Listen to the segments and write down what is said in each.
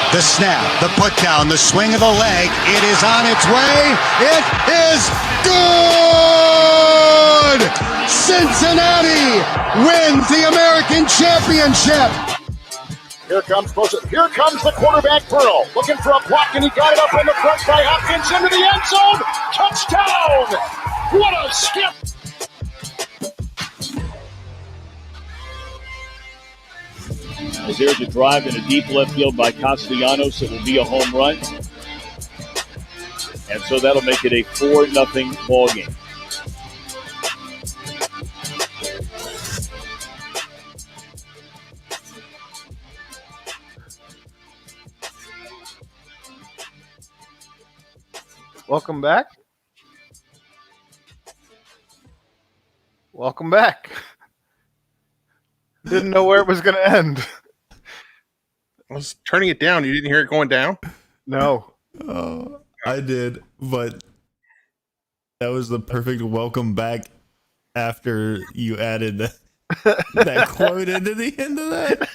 The snap, the put down, the swing of the leg. It is on its way. It is good! Cincinnati wins the American Championship. Here comes the quarterback, Burrow, looking for a block, and he got it up in the front by Hopkins into the end zone. Touchdown! What a skip! As there's a drive in a deep left field by Castellanos, it will be a home run. And so that'll make it a 4-0 ball game. Welcome back. Welcome back. Didn't know where it was going to end. I was turning it down. You didn't hear it going down? No. Oh, I did, but that was the perfect welcome back after you added that quote into the end of that.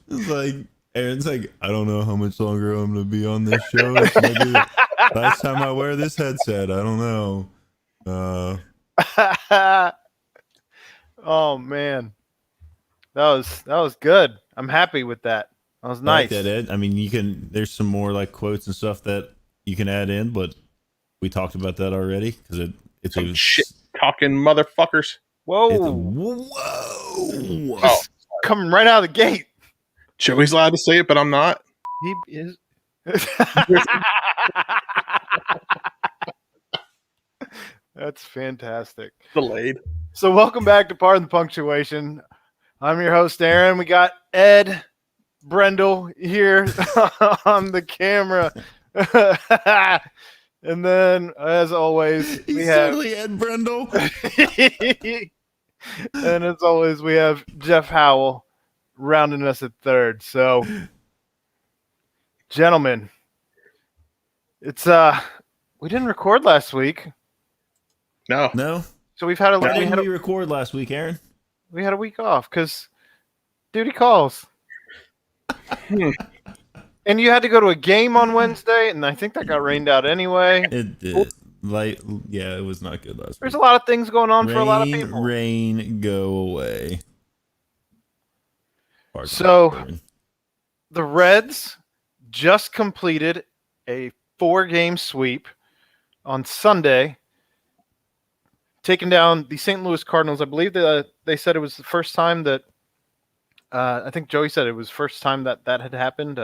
It's like, Aaron's like, I don't know how much longer I'm going to be on this show. It's maybe the last time I wear this headset. I don't know. Oh, man. That was good. I'm happy with that. That was nice. I like that, Ed. I mean, there's some more like quotes and stuff that you can add in, but we talked about that already because it's some shit talking motherfuckers. Whoa. Oh, coming right out of the gate. Joey's allowed to say it, but I'm not. He is. That's fantastic. Delayed. So welcome back to Pardon the Punctuation. I'm your host, Aaron. We got Ed Brendel here on the camera. And then, as always, we have certainly Ed Brendel. And as always, we have Jeff Howell rounding us at third. So, gentlemen, it's we didn't record last week. No. So we've had Why didn't we record last week, Aaron? We had a week off because duty calls. And you had to go to a game on Wednesday, and I think that got rained out anyway. It did. It was not good last week. There's a lot of things going on for a lot of people. Rain, go away. So, the Reds just completed a 4-game sweep on Sunday, taking down the St. Louis Cardinals. I believe that they said it was the first time that I think Joey said it was the first time that had happened.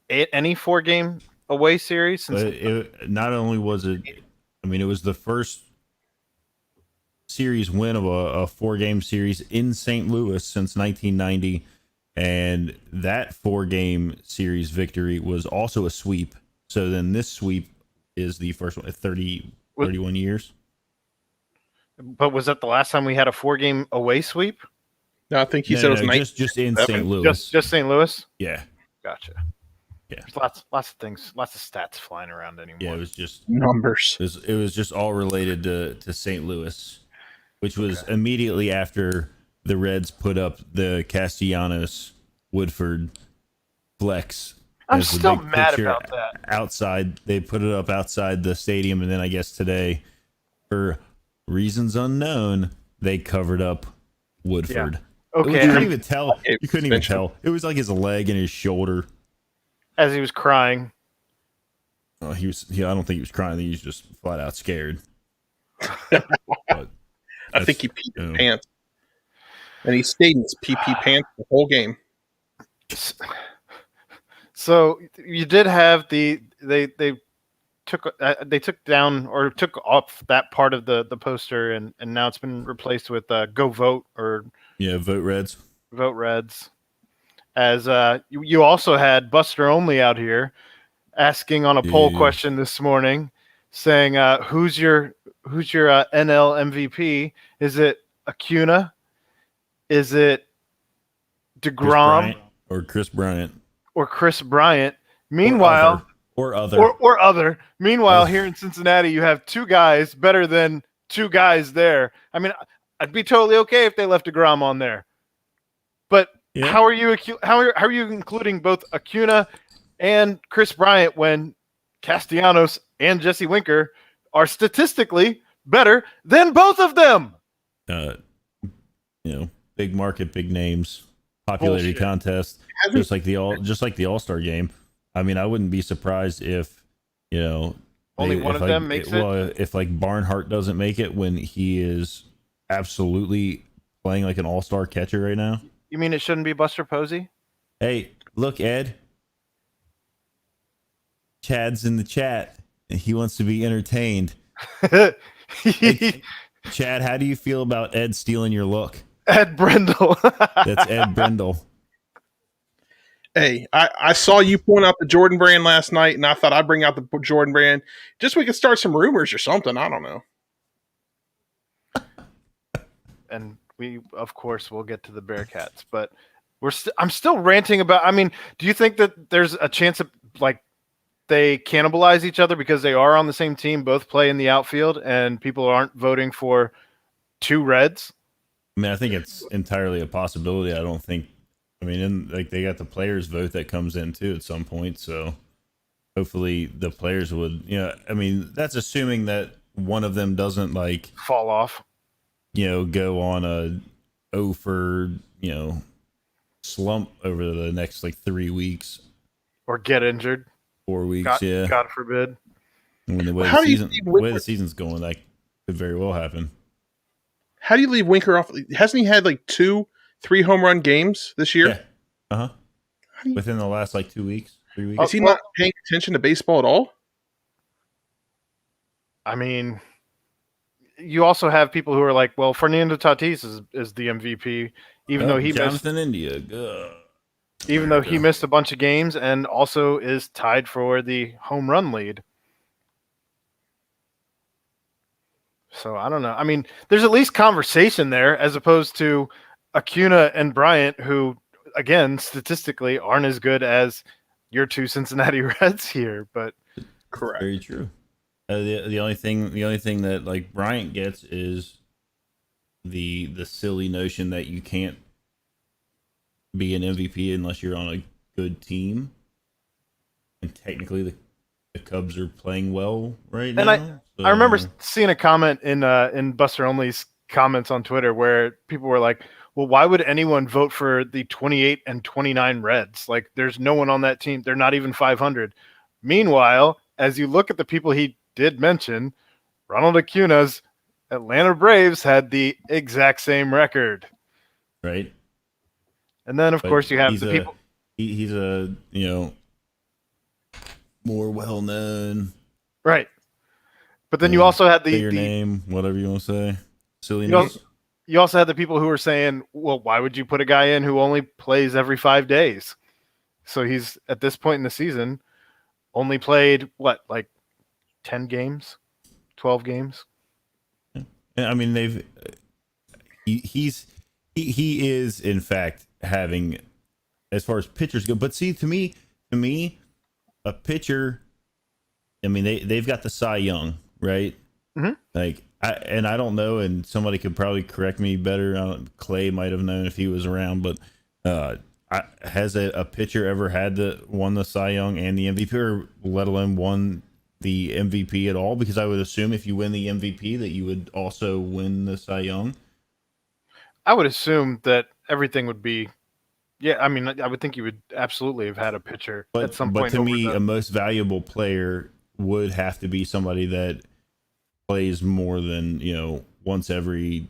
Any 4-game away series. Not only was it, it was the first series win of a 4-game series in St. Louis since 1990, and that 4-game series victory was also a sweep. So then this sweep is the first one, 31 years. But was that the last time we had a 4-game away sweep? No, I think he said it was just in St. Louis. Just St. Louis? Yeah. Gotcha. Yeah. There's lots of things, lots of stats flying around anymore. Yeah, it was just numbers. It was just all related to St. Louis, which was immediately after the Reds put up the Castellanos Woodford flex. I'm still mad about that. Outside, they put it up outside the stadium, and then I guess today, for reasons unknown, they covered up Woodford. Yeah. Okay, you couldn't even tell. You couldn't even tell. It was like his leg and his shoulder. As he was crying. I don't think he was crying. He was just flat out scared. But I think he peed his pants. And he stayed in his PP pants the whole game. So you did have they took down or took off that part of the poster, and now it's been replaced with "Go Vote" or Vote Reds. Vote Reds. As you also had Buster Only out here asking on a poll question this morning, saying who's your NL MVP? Is it Acuna? Is it DeGrom Chris Bryant? Or Chris Bryant? Meanwhile, or other. Meanwhile, here in Cincinnati, you have 2 guys better than 2 guys there. I mean, I'd be totally okay if they left DeGrom on there, but Yeah. How are you including both Acuna and Chris Bryant when Castellanos and Jesse Winker are statistically better than both of them? Big market, big names, popularity Bullshit. contest, just like the All-Star game. I mean, I wouldn't be surprised if Only one of them makes it. Well, if like Barnhart doesn't make it when he is absolutely playing like an all-star catcher right now. You mean it shouldn't be Buster Posey? Hey, look, Ed. Chad's in the chat. He wants to be entertained. Hey, Chad, how do you feel about Ed stealing your look? Ed Brindle. That's Ed Brindle. Hey, I saw you point out the Jordan brand last night, and I thought I'd bring out the Jordan brand just so we could start some rumors or something. I don't know. And we, of course, will get to the Bearcats, but I'm still ranting about. I mean, do you think that there's a chance of like they cannibalize each other because they are on the same team, both play in the outfield, and people aren't voting for two Reds? I mean, I think it's entirely a possibility. I don't think. I mean, they got the players' vote that comes in too at some point. So hopefully the players would. I mean, that's assuming that one of them doesn't like fall off. Go on a 0 for slump over the next like 3 weeks or get injured. 4 weeks. God forbid. I mean, the way the season's going, that could very well happen. How do you leave Winker off? Hasn't he had like 2-3 home run games this year? Yeah. Within the last like 2 weeks, 3 weeks. Is he not paying attention to baseball at all? I mean, you also have people who are like, well, Fernando Tatis is the MVP, even though he Jonathan India. Even though he missed a bunch of games and also is tied for the home run lead. So I don't know. I mean, there's at least conversation there as opposed to Acuna and Bryant, who, again, statistically aren't as good as your two Cincinnati Reds here. But correct, very true. The only thing that like Bryant gets is the silly notion that you can't be an MVP unless you're on a good team, and technically the Cubs are playing well right now. And I remember seeing a comment in Buster Only's comments on Twitter where people were like, well, why would anyone vote for the 28 and 29 Reds? Like, there's no one on that team. They're not even 500. Meanwhile, as you look at the people he did mention, Ronald Acuna's Atlanta Braves had the exact same record. Right. And then, of course, you have the people. He's a, more well-known. Right. But then you also had the name, whatever you want to say. Silliness. You also had the people who were saying, well, why would you put a guy in who only plays every 5 days? So he's, at this point in the season, only played, like 10 games? 12 games? I mean, he is, in fact, having, as far as pitchers go. But see, to me, a pitcher, I mean, they've got the Cy Young, right? Mm-hmm. Like, I don't know, and somebody could probably correct me better. Clay might have known if he was around, but has a pitcher ever won the Cy Young and the MVP, or let alone won the MVP at all? Because I would assume if you win the MVP that you would also win the Cy Young. I would assume that everything would be, I mean, I would think you would absolutely have had a pitcher at some point. But to me, a most valuable player would have to be somebody that plays more than, once every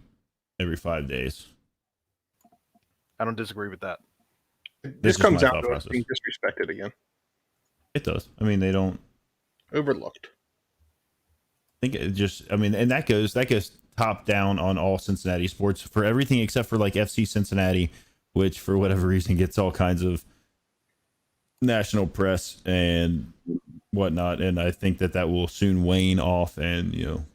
5 days. I don't disagree with that. This comes down to us being disrespected again. It does. I mean, they don't overlooked. I think it just, I mean, and that goes top down on all Cincinnati sports for everything except for like FC Cincinnati, which for whatever reason gets all kinds of national press and whatnot. And I think that will soon wane off. And,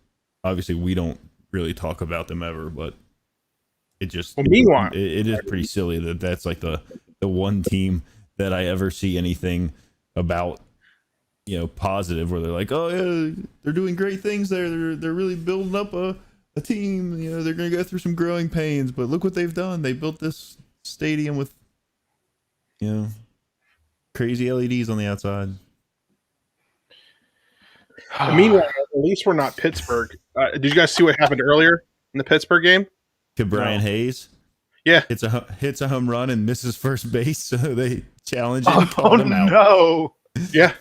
obviously we don't really talk about them ever, but it just, meanwhile, it is pretty silly that's like the one team that I ever see anything about, positive, where they're like, oh yeah, they're doing great things there. They're really building up a team. They're going to go through some growing pains, but look what they've done. They built this stadium with You know, crazy LEDs on the outside. And meanwhile, at least we're not Pittsburgh. Did you guys see what happened earlier in the Pittsburgh game? To Brian Hayes. Yeah. Hits a home run and misses first base, so they challenge him and Oh called him out. no! Yeah.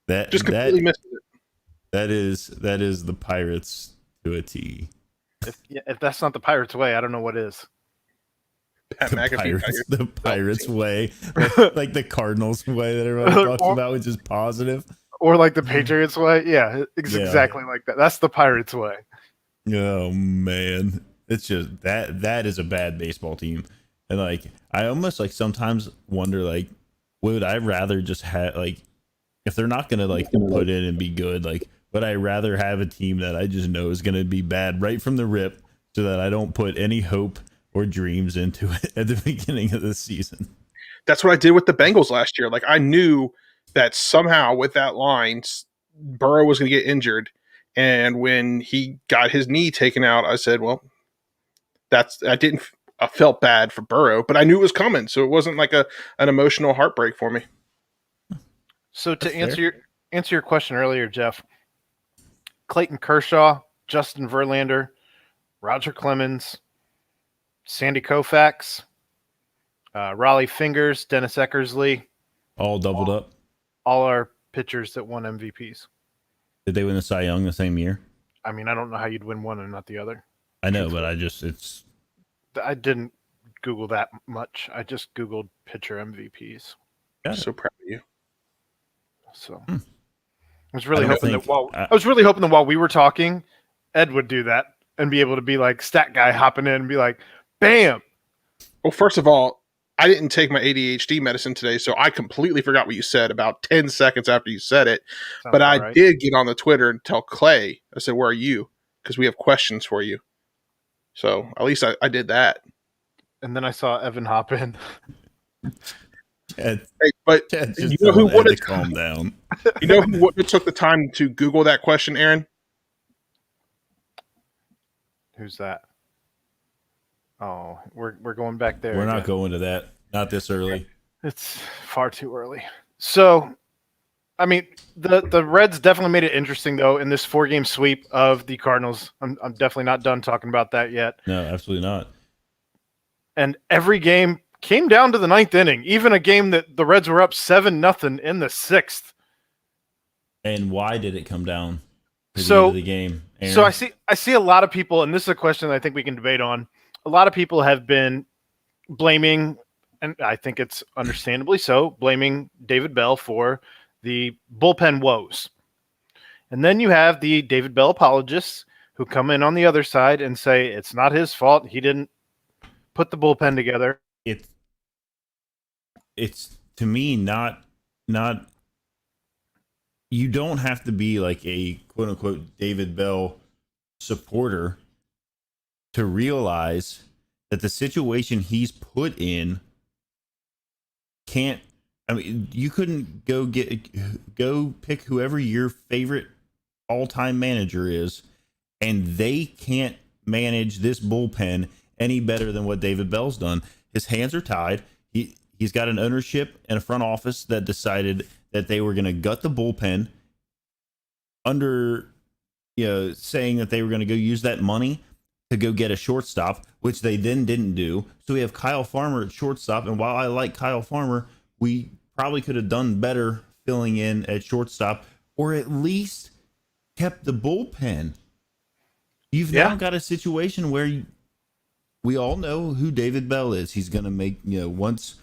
That Just completely missed it. that is the Pirates to a T. If that's not the Pirates way, I don't know what is. Pat McAfee. The Pirates way, like the Cardinals way that everybody talks about, which is positive. Or like the Patriots way. Yeah, it's exactly like that. That's the Pirates way. Oh man, it's just that is a bad baseball team, and like I almost like sometimes wonder like, would I rather just have like, if they're not gonna like put in and be good, like would I rather have a team that I just know is gonna be bad right from the rip, so that I don't put any hope or dreams into it at the beginning of the season? That's what I did with the Bengals last year. Like I knew that somehow with that line, Burrow was going to get injured. And when he got his knee taken out, I said, well, I felt bad for Burrow, but I knew it was coming. So it wasn't like an emotional heartbreak for me. So to answer your question earlier, Jeff, Clayton Kershaw, Justin Verlander, Roger Clemens, Sandy Koufax, Raleigh Fingers, Dennis Eckersley, All doubled up. all are pitchers that won MVPs. Did they win the Cy Young the same year? I mean, I don't know how you'd win one and not the other. I know, but I didn't Google that much. I just Googled pitcher MVPs. I'm so proud of you. So I was really I don't hoping think- that while we were talking, Ed would do that and be able to be like stat guy hopping in and be like, bam. Well, first of all, I didn't take my ADHD medicine today, so I completely forgot what you said about 10 seconds after you said it. Sounds But I about right. did get on the Twitter and tell Clay, I said, where are you? Because we have questions for you. So at least I did that. And then I saw Evan hop in. Chad, Hey, but Chad you just know who told Ed would to have calm down. you know who would have took the time to Google that question, Aaron? Who's that? Oh, we're going back there. We're not again. going to that. Not this early. It's far too early. So, I mean, the Reds definitely made it interesting, though, in this 4-game sweep of the Cardinals. I'm definitely not done talking about that yet. No, absolutely not. And every game came down to the 9th inning, even a game that the Reds were up 7-0 in the 6th. And why did it come down to the So- end of the game? Aaron? So I see a lot of people, and this is a question that I think we can debate on. A lot of people have been blaming, and I think it's understandably so, blaming David Bell for the bullpen woes. And then you have the David Bell apologists who come in on the other side and say it's not his fault. He didn't put the bullpen together. It's to me not you don't have to be like a quote unquote David Bell supporter to realize that the situation he's put in can't. I mean, you couldn't go pick whoever your favorite all-time manager is, and they can't manage this bullpen any better than what David Bell's done. His hands are tied. He's got an ownership and a front office that decided that they were going to gut the bullpen under, saying that they were going to go use that money to go get a shortstop, which they then didn't do. So we have Kyle Farmer at shortstop, and while I like Kyle Farmer, we probably could have done better filling in at shortstop, or at least kept the bullpen. You've now got a situation where we all know who David Bell is. He's going to make, once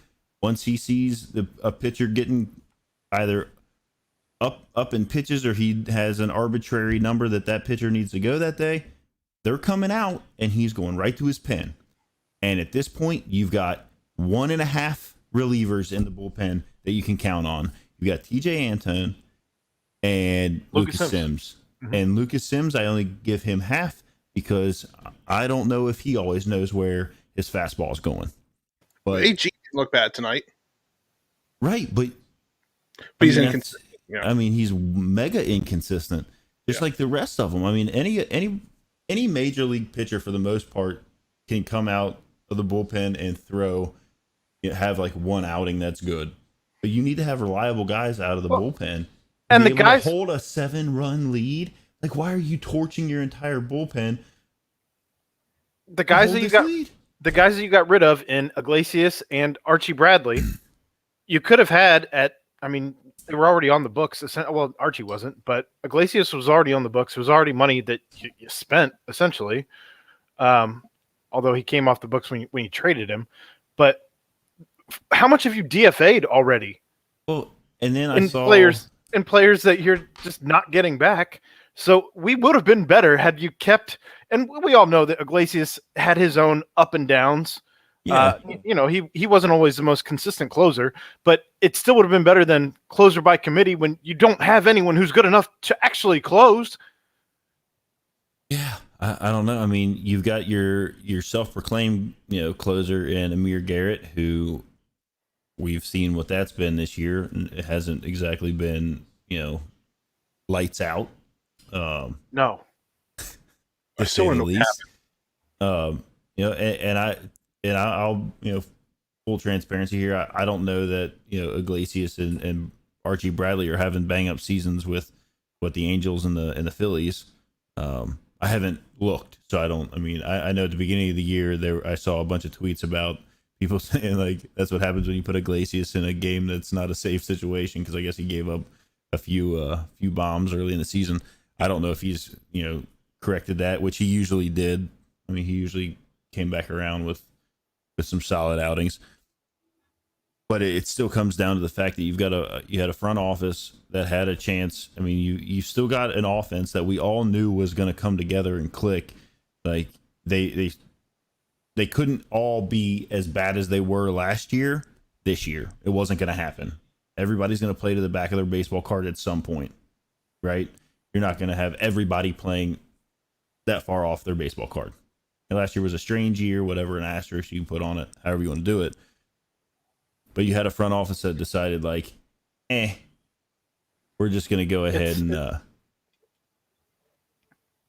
he sees a pitcher getting either up in pitches, or he has an arbitrary number that pitcher needs to go that day, they're coming out and he's going right to his pen. And at this point, you've got 1.5 relievers in the bullpen that you can count on. You got TJ Antone and Lucas Sims. Mm-hmm. And Lucas Sims, I only give him half because I don't know if he always knows where his fastball is going. But AG didn't look bad tonight. right, but He's I mean, inconsistent. Yeah. I mean, he's mega inconsistent, just like the rest of them. I mean, any major league pitcher for the most part can come out of the bullpen and throw have like one outing that's good, but you need to have reliable guys out of the bullpen and be the able guys to hold a 7-run lead. Like, why are you torching your entire bullpen? The guys that you got rid of in Iglesias and Archie Bradley, you could have had they were already on the books. Well, Archie wasn't, but Iglesias was already on the books. It was already money that you spent, essentially. Although he came off the books when you traded him. But how much have you DFA'd already? Well, and then I saw players that you're just not getting back. So we would have been better had you kept. And we all know that Iglesias had his own up and downs. Yeah. He wasn't always the most consistent closer, but it still would have been better than closer by committee when you don't have anyone who's good enough to actually close. Yeah, I don't know. I mean, you've got your self-proclaimed closer in Amir Garrett, who we've seen what that's been this year, and it hasn't exactly been lights out. No, to say the least. I'll full transparency here. I don't know that Iglesias and Archie Bradley are having bang up seasons with what the Angels and the Phillies. I haven't looked, so I don't. I mean, I know at the beginning of the year I saw a bunch of tweets about people saying like that's what happens when you put Iglesias in a game that's not a safe situation, because I guess he gave up a few bombs early in the season. I don't know if he's corrected that, which he usually did. I mean, he usually came back around with some solid outings. But it still comes down to the fact that you had a front office that had a chance. I mean, you still got an offense that we all knew was going to come together and click. Like they couldn't all be as bad as they were last year. This year, it wasn't going to happen. Everybody's going to play to the back of their baseball card at some point, right? You're not going to have everybody playing that far off their baseball card. And last year was a strange year, whatever, an asterisk you can put on it, however you want to do it. But you had a front office that decided, like, we're just going to go ahead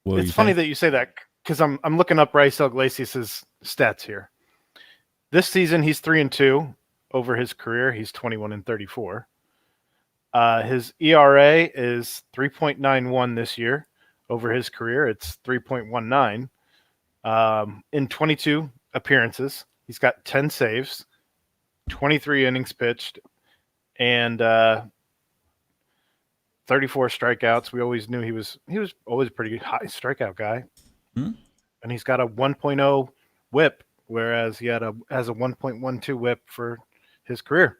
it's funny that you say that, because I'm looking up Raisel Iglesias' stats here. This season, he's 3-2. Over his career, he's 21-34. His ERA is 3.91 this year. Over his career, it's 3.19. In 22 appearances, he's got 10 saves, 23 innings pitched, and 34 strikeouts. We always knew he was always a pretty high strikeout guy. And he's got a 1.0 whip, whereas he has a 1.12 whip for his career.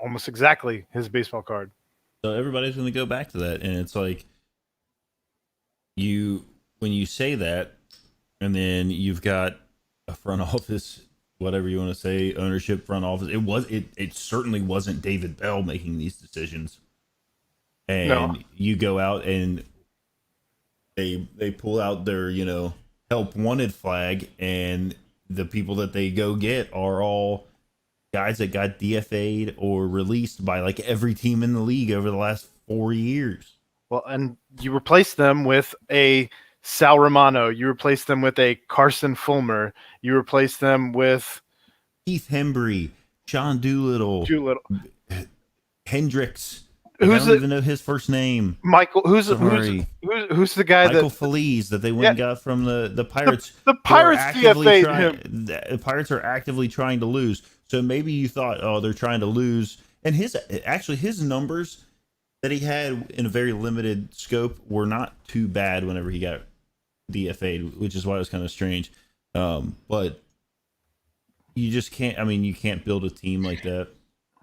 Almost exactly his baseball card. So everybody's going to go back to that, and it's like when you say that, and then you've got a front office, whatever you want to say, ownership, front office. It certainly wasn't David Bell making these decisions. And you go out and they pull out their help wanted flag, and the people that they go get are all guys that got DFA'd or released by like every team in the league over the last 4 years. Well, and you replace them with a Sal Romano. You replace them with a Carson Fulmer. You replace them with Keith Hembry, Sean Doolittle, Hendricks. I don't even know his first name. Michael. Who's the guy Michael Feliz that they went and got from the Pirates. The Pirates DFA'd him. The Pirates are actively trying to lose. So maybe you thought, they're trying to lose. And his numbers that he had in a very limited scope were not too bad whenever he got DFA'd, which is why it was kind of strange. But you just can't. I mean, you can't build a team like that.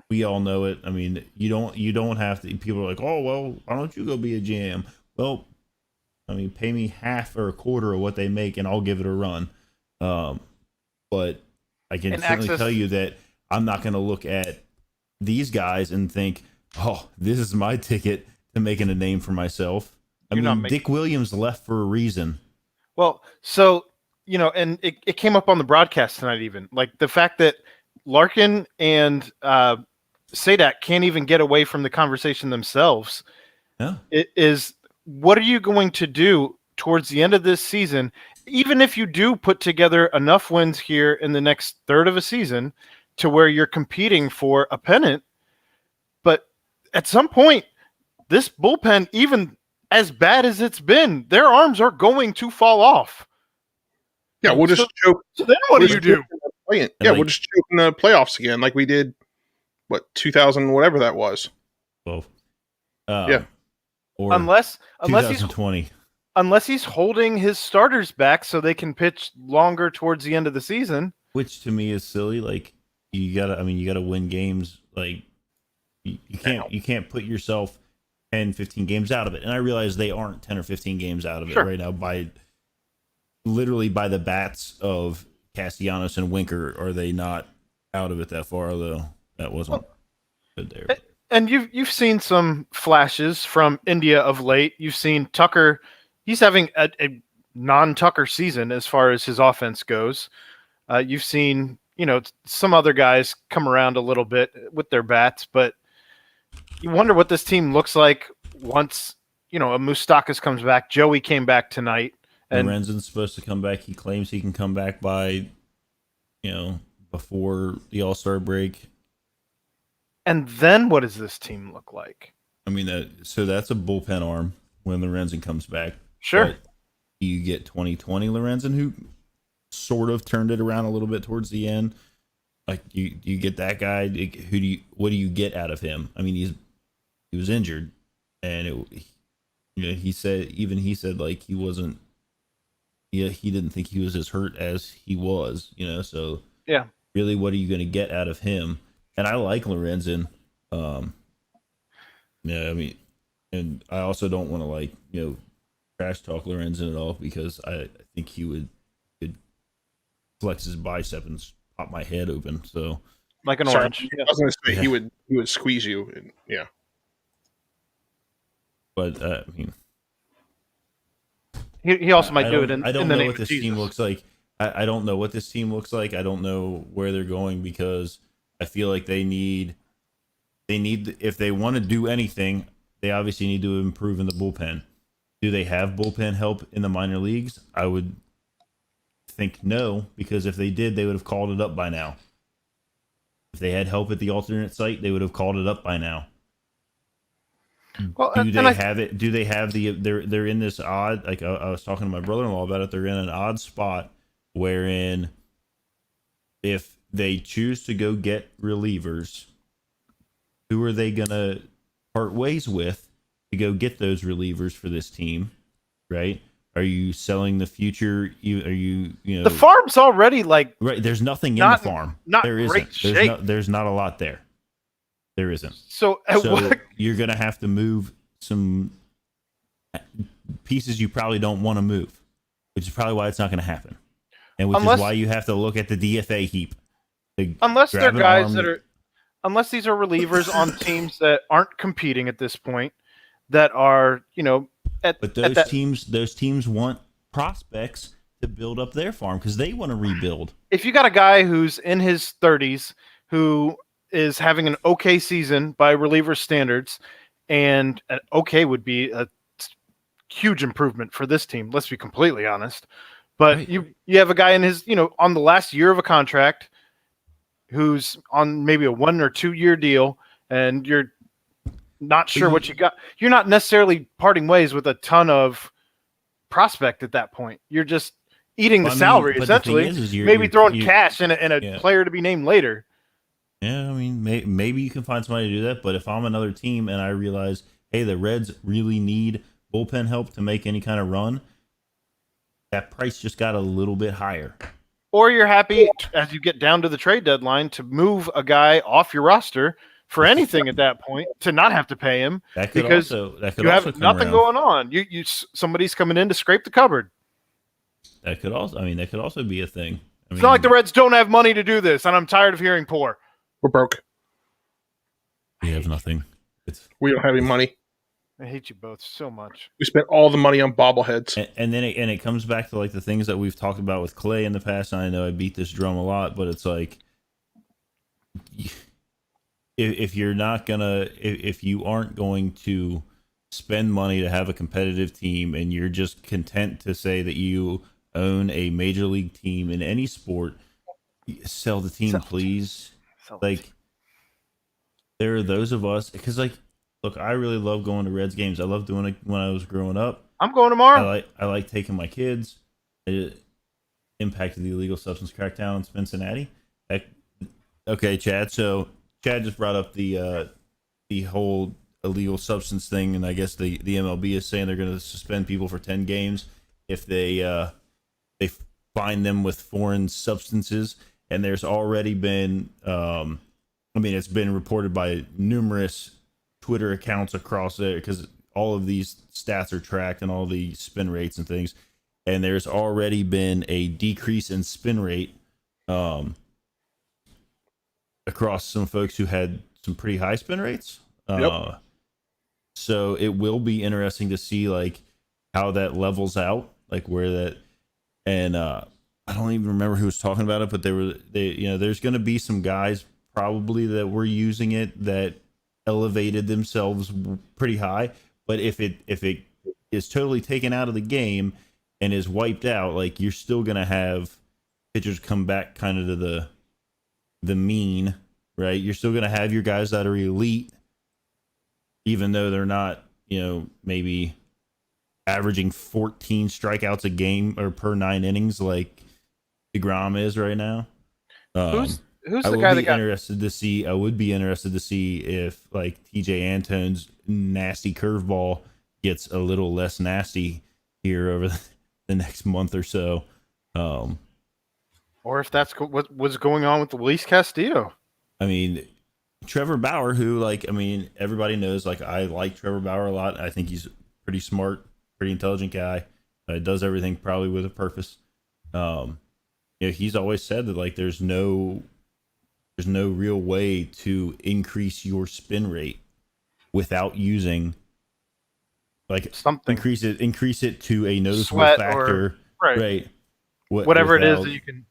We all know it. I mean, you don't have to. People are like, oh well, why don't you go be a GM? Well, I mean, pay me half or a quarter of what they make, and I'll give it a run. But I can certainly tell you that I'm not going to look at these guys and think, oh, this is my ticket to making a name for myself. I mean, Dick Williams left for a reason. Well, so, and it came up on the broadcast tonight even. Like the fact that Larkin and Sadak can't even get away from the conversation themselves. Yeah. It is, what are you going to do towards the end of this season? even if you do put together enough wins here in the next third of a season to where you're competing for a pennant, but at some point, this bullpen, even as bad as it's been, their arms are going to fall off. Yeah, we'll just choke. So then what do you do? Yeah, we'll just choke in the playoffs again, like we did. What 2000, whatever that was. 12. Yeah. Or Unless 2020. unless he's holding his starters back so they can pitch longer towards the end of the season, Which to me is silly. Like you gotta win games. Like you can't put yourself 10, 15 games out of it. And I realize they aren't 10 or 15 games out of it right now by the bats of Castellanos and Winker. Are they not out of it that far? Although that wasn't good there. And you've seen some flashes from India of late. You've seen Tucker. He's having a non-Tucker season as far as his offense goes. You've seen, some other guys come around a little bit with their bats, but you wonder what this team looks like once, a Moustakas comes back. Joey came back tonight. And Lorenzen's supposed to come back. He claims he can come back by, before the All-Star break. And then what does this team look like? I mean, so that's a bullpen arm when Lorenzen comes back. Sure. But you get 2020 Lorenzen, who sort of turned it around a little bit towards the end. Like you get that guy. What do you get out of him? I mean, he was injured, and he said like he wasn't. Yeah, he didn't think he was as hurt as he was. So yeah. Really, what are you going to get out of him? And I like Lorenzen. And I also don't want to trash talk Lorenzen at all because I think he could flex his bicep and pop my head open. So like an orange. I was going to say he would squeeze you. And, yeah. But he also might do it in. I don't in the know name what of this Jesus. team looks like. I don't know what this team looks like. I don't know where they're going because I feel like they need if they want to do anything, they obviously need to improve in the bullpen. Do they have bullpen help in the minor leagues? I would think no, because if they did, they would have called it up by now. If they had help at the alternate site, they would have called it up by now. Well, do they have it? Do they have they're in this odd, like I was talking to my brother-in-law about it, they're in an odd spot wherein if they choose to go get relievers, who are they going to part ways with to go get those relievers for this team, right? Are you selling the future? The farm's already like right. There's nothing in the farm. Not there great isn't. shape. There's not a lot there. There isn't. So you're gonna have to move some pieces you probably don't want to move, which is probably why it's not going to happen, and which is why you have to look at the DFA heap. Unless they're guys unless these are relievers on teams that aren't competing at this point, that are But those teams want prospects to build up their farm because they want to rebuild. If you got a guy who's in his 30s who is having an okay season by reliever standards, and an okay would be a huge improvement for this team. Let's be completely honest. But right. you have a guy in his on the last year of a contract who's on maybe a 1 or 2 year deal, and you're not sure what you got. You're not necessarily parting ways with a ton of prospect at that point. You're just eating the salary, essentially. Maybe throwing cash in a player to be named later. Yeah, I mean, maybe you can find somebody to do that. But if I'm another team and I realize, hey, the Reds really need bullpen help to make any kind of run, that price just got a little bit higher. Or you're happy, as you get down to the trade deadline, to move a guy off your roster for anything at that point, to not have to pay him because you have nothing going on. You somebody's coming in to scrape the cupboard. That could also be a thing. It's not like the Reds don't have money to do this, and I'm tired of hearing poor. We're broke. We have nothing. We don't have any money. I hate you both so much. We spent all the money on bobbleheads. And then it comes back to like the things that we've talked about with Clay in the past. And I know I beat this drum a lot, but it's like if you aren't going to spend money to have a competitive team and you're just content to say that you own a major league team in any sport, sell the team, please. Like, there are those of us, because like, look, I really love going to Reds games. I love doing it when I was growing up. I'm going tomorrow. I like taking my kids. It impacted the illegal substance crackdown in Cincinnati. Okay, Chad. So Chad just brought up the whole illegal substance thing, and I guess the MLB is saying they're going to suspend people for 10 games if they find them with foreign substances. And there's already been, it's been reported by numerous Twitter accounts across there, because all of these stats are tracked and all the spin rates and things. And there's already been a decrease in spin rate across some folks who had some pretty high spin rates. Yep. So it will be interesting to see like how that levels out, like where that, and I don't even remember who was talking about it, but there's going to be some guys probably that were using it that elevated themselves pretty high. But if it is totally taken out of the game and is wiped out, like you're still going to have pitchers come back kind of to the mean, right? You're still going to have your guys that are elite, even though they're not, maybe averaging 14 strikeouts a game or per 9 innings like DeGrom is right now. Who's I the would guy be that got interested to see. I would be interested to see if like TJ Antone's nasty curveball gets a little less nasty here over the next month or so. or if that's what was going on with Luis Castillo? I mean, Trevor Bauer, who everybody knows, like I like Trevor Bauer a lot. I think he's pretty smart, pretty intelligent guy. Does everything probably with a purpose. He's always said that like there's no real way to increase your spin rate without using like Something. increase it to a noticeable Sweat factor, right? Whatever it is that you can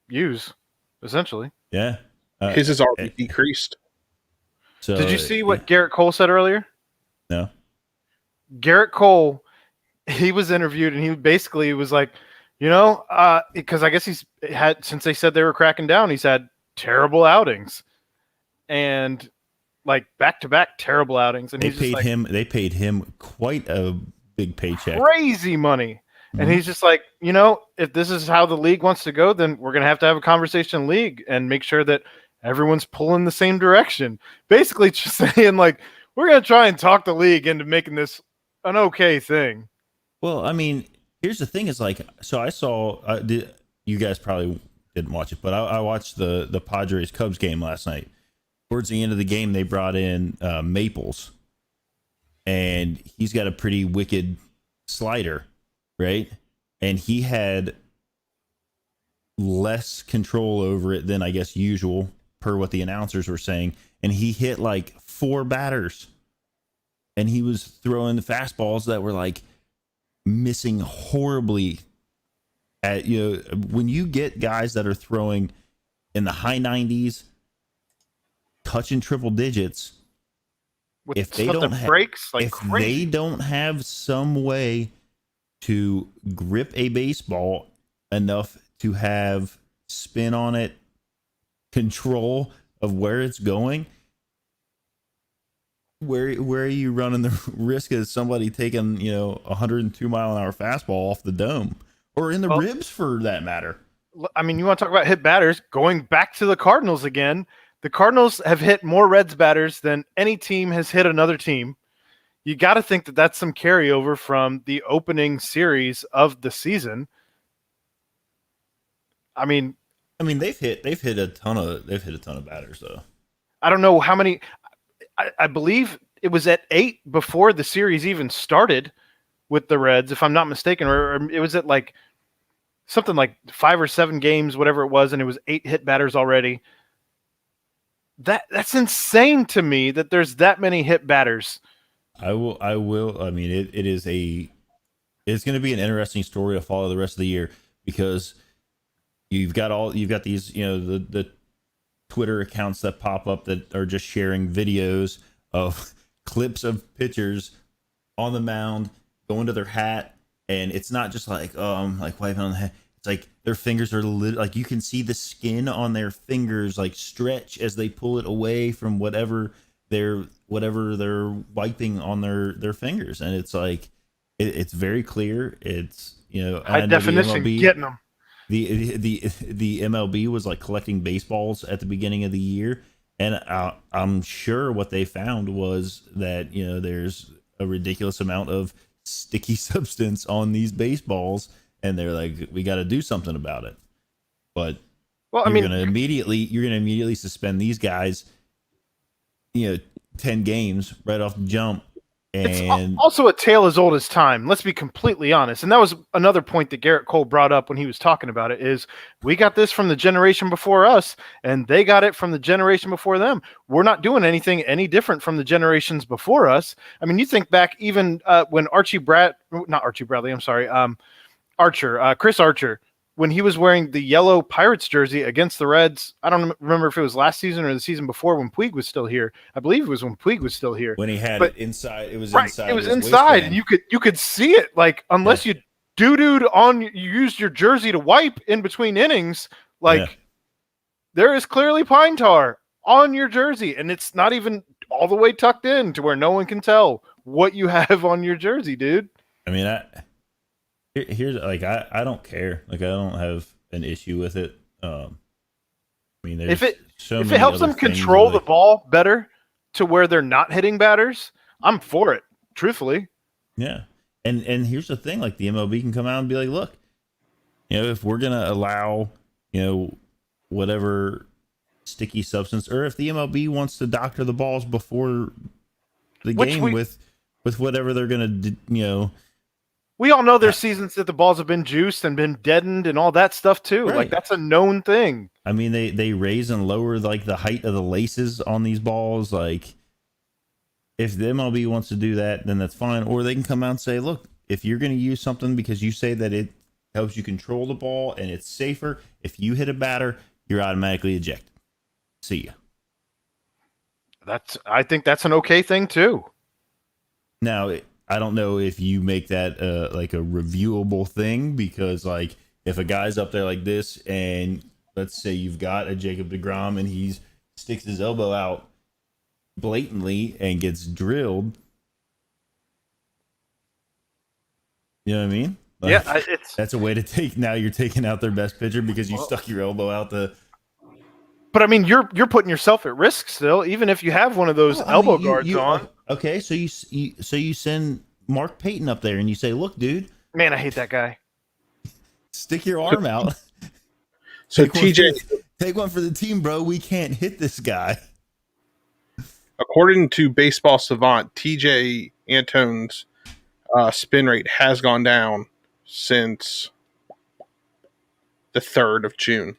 use, essentially. Yeah. His has already decreased. So did you see what Garrett Cole said earlier? No. Garrett Cole, he was interviewed and he basically was like, because I guess he's had, since they said they were cracking down, he's had terrible outings and like back-to-back terrible outings. And they paid him quite a big paycheck, crazy money. And he's just like, if this is how the league wants to go, then we're going to have a conversation in league and make sure that everyone's pulling the same direction. Basically just saying like, we're going to try and talk the league into making this an okay thing. Well, I mean, here's the thing is like, so I saw, you guys probably didn't watch it, but I watched the Padres Cubs game last night. Towards the end of the game, they brought in Maples, and he's got a pretty wicked slider, right? And he had less control over it than I guess usual, per what the announcers were saying. And he hit like 4 batters, and he was throwing the fastballs that were like missing horribly. At when you get guys that are throwing in the high 90s, touching triple digits, With if they stuff don't that have breaks like if crazy. they don't have some way to grip a baseball enough to have spin on it, control of where it's going, where are you running the risk of somebody taking 102 mile an hour fastball off the dome or in the ribs for that matter? I mean, you want to talk about hit batters? Going back to the Cardinals again, the Cardinals have hit more Reds batters than any team has hit another team. You got to think that that's some carryover from the opening series of the season. I mean, they've hit a ton of batters though. I don't know how many. I believe it was at 8 before the series even started with the Reds, if I'm not mistaken, or it was at like something like 5 or 7 games, whatever it was, and it was 8 hit batters already. That's insane to me that there's that many hit batters. I will. I mean, it's going to be an interesting story to follow the rest of the year, because you've got these, the Twitter accounts that pop up that are just sharing videos of clips of pitchers on the mound going to their hat and it's not just like like wiping on the head. It's like their fingers are like you can see the skin on their fingers like stretch as they pull it away from whatever they're wiping on their fingers, and it's like it's very clear. It's High definition, getting them. The MLB was like collecting baseballs at the beginning of the year, and I'm sure what they found was that there's a ridiculous amount of sticky substance on these baseballs, and they're like, we got to do something about it. But you're gonna immediately suspend these guys, 10 games right off the jump. And it's also a tale as old as time. Let's be completely honest. And that was another point that Garrett Cole brought up when he was talking about it is we got this from the generation before us, and they got it from the generation before them. We're not doing anything any different from the generations before us. I mean, you think back even when Chris Archer, when he was wearing the yellow Pirates jersey against the Reds. I don't remember if it was last season or the season before when Puig was still here. I believe it was when Puig was still here. When he had it inside, it was right, inside. It was inside, and you could see it. Like unless you doo-dooed on, you used your jersey to wipe in between innings. Like there is clearly pine tar on your jersey, and it's not even all the way tucked in to where no one can tell what you have on your jersey, dude. I mean, here's like I don't care. Like I don't have an issue with it. I mean, if it helps them control the ball better to where they're not hitting batters, I'm for it. Truthfully. Yeah, and here's the thing: like the MLB can come out and be like, look, if we're gonna allow whatever sticky substance, or if the MLB wants to doctor the balls before the game with whatever they're gonna we all know there's seasons that the balls have been juiced and been deadened and all that stuff too. Right. Like that's a known thing. I mean, they raise and lower like the height of the laces on these balls. Like if the MLB wants to do that, then that's fine. Or they can come out and say, look, if you're going to use something because you say that it helps you control the ball and it's safer, if you hit a batter, you're automatically ejected. See ya. I think that's an okay thing too. Now, I don't know if you make that like a reviewable thing, because like if a guy's up there like this and let's say you've got a Jacob deGrom and he sticks his elbow out blatantly and gets drilled, you know what I mean? Like, that's a way to take. Now you're taking out their best pitcher because you stuck your elbow out the. But I mean, you're putting yourself at risk still, even if you have one of those elbow guards on. Okay, so you send Mark Payton up there and you say, "Look, dude, man, I hate that guy. Stick your arm out." So take one for the team, bro. We can't hit this guy. According to Baseball Savant, TJ Antone's spin rate has gone down since the 3rd of June.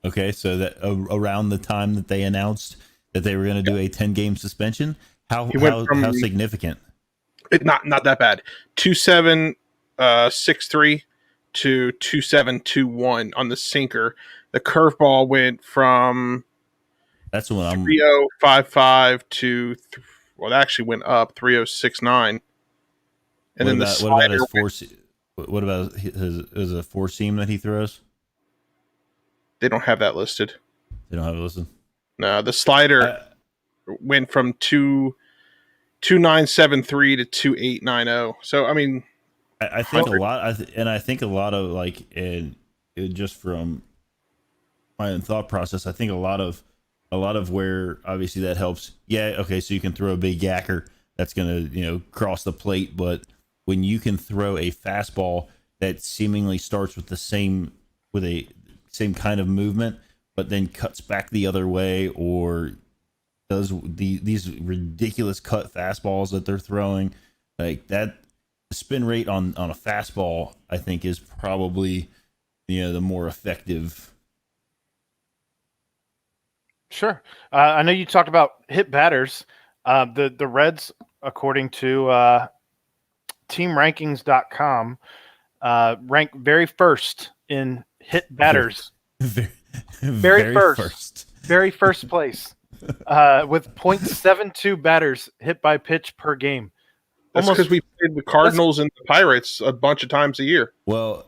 Okay, so that around the time that they announced that they were going to do a 10-game suspension, how significant? Not that bad. 2.763 to 2.721 on the sinker. The curveball went from 3.055 to it actually went up 3.069. And then what about his four? What about his a four seam that he throws? They don't have that listed. They don't have it listed. No, the slider went from 2.973 to 2.890. So I mean, I think a lot. I think a lot of like, and just from my own thought process, I think a lot of where obviously that helps. Yeah, okay, so you can throw a big yacker that's going to cross the plate, but when you can throw a fastball that seemingly starts with a same kind of movement, but then cuts back the other way, or does these ridiculous cut fastballs that they're throwing, like that, the spin rate on a fastball, I think, is probably the more effective. Sure. I know you talked about hit batters. The Reds, according to teamrankings.com, rank very first in hit batters. Very first place with .72 batters hit by pitch per game. That's almost because we played the Cardinals and the Pirates a bunch of times a year. Well,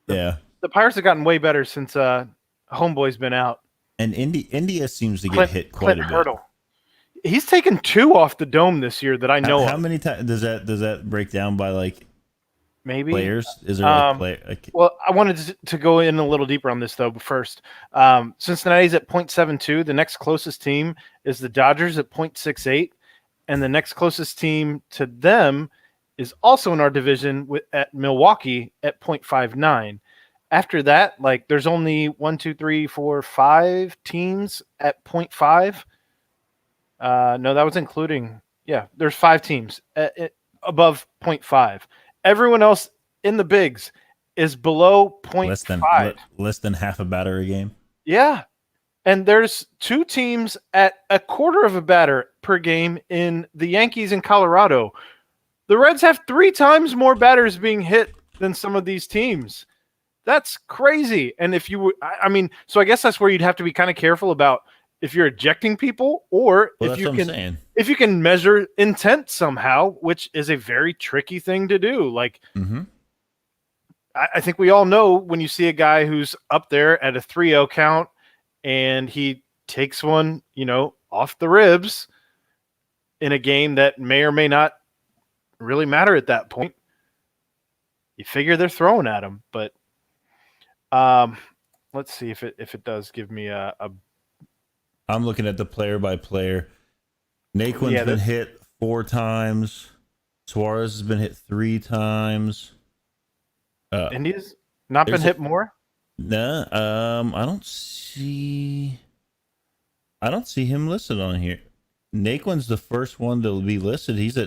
yeah. the Pirates have gotten way better since Homeboy's been out. And India seems to get hit quite a bit. Hurdle. He's taken 2 off the dome this year that I know How of. many times does that break down by like Maybe players? Is there like play? Like, Well, I wanted to go in a little deeper on this though. But first, Cincinnati's at 0.72. The next closest team is the Dodgers at 0.68, and the next closest team to them is also in our division at Milwaukee at 0.59. After that, like there's only 1, 2, 3, 4, 5 teams at 0.5. No, that was including. Yeah, there's 5 teams above 0.5. Everyone else in the bigs is below 0.5. Less than half a batter a game. Yeah. And there's 2 teams at a quarter of a batter per game in the Yankees in Colorado. The Reds have 3 times more batters being hit than some of these teams. That's crazy. And if you so I guess that's where you'd have to be kind of careful about if you're ejecting people or if you can measure intent somehow, which is a very tricky thing to do. Like, I think we all know when you see a guy who's up there at a 3-0 count and he takes one, off the ribs in a game that may or may not really matter at that point, you figure they're throwing at him. But let's see if it does give me a I'm looking at the player by player. Naquin's been hit 4 times. Suarez has been hit 3 times. India's not been hit more? No, I don't see him listed on here. Naquin's the first one to be listed. He's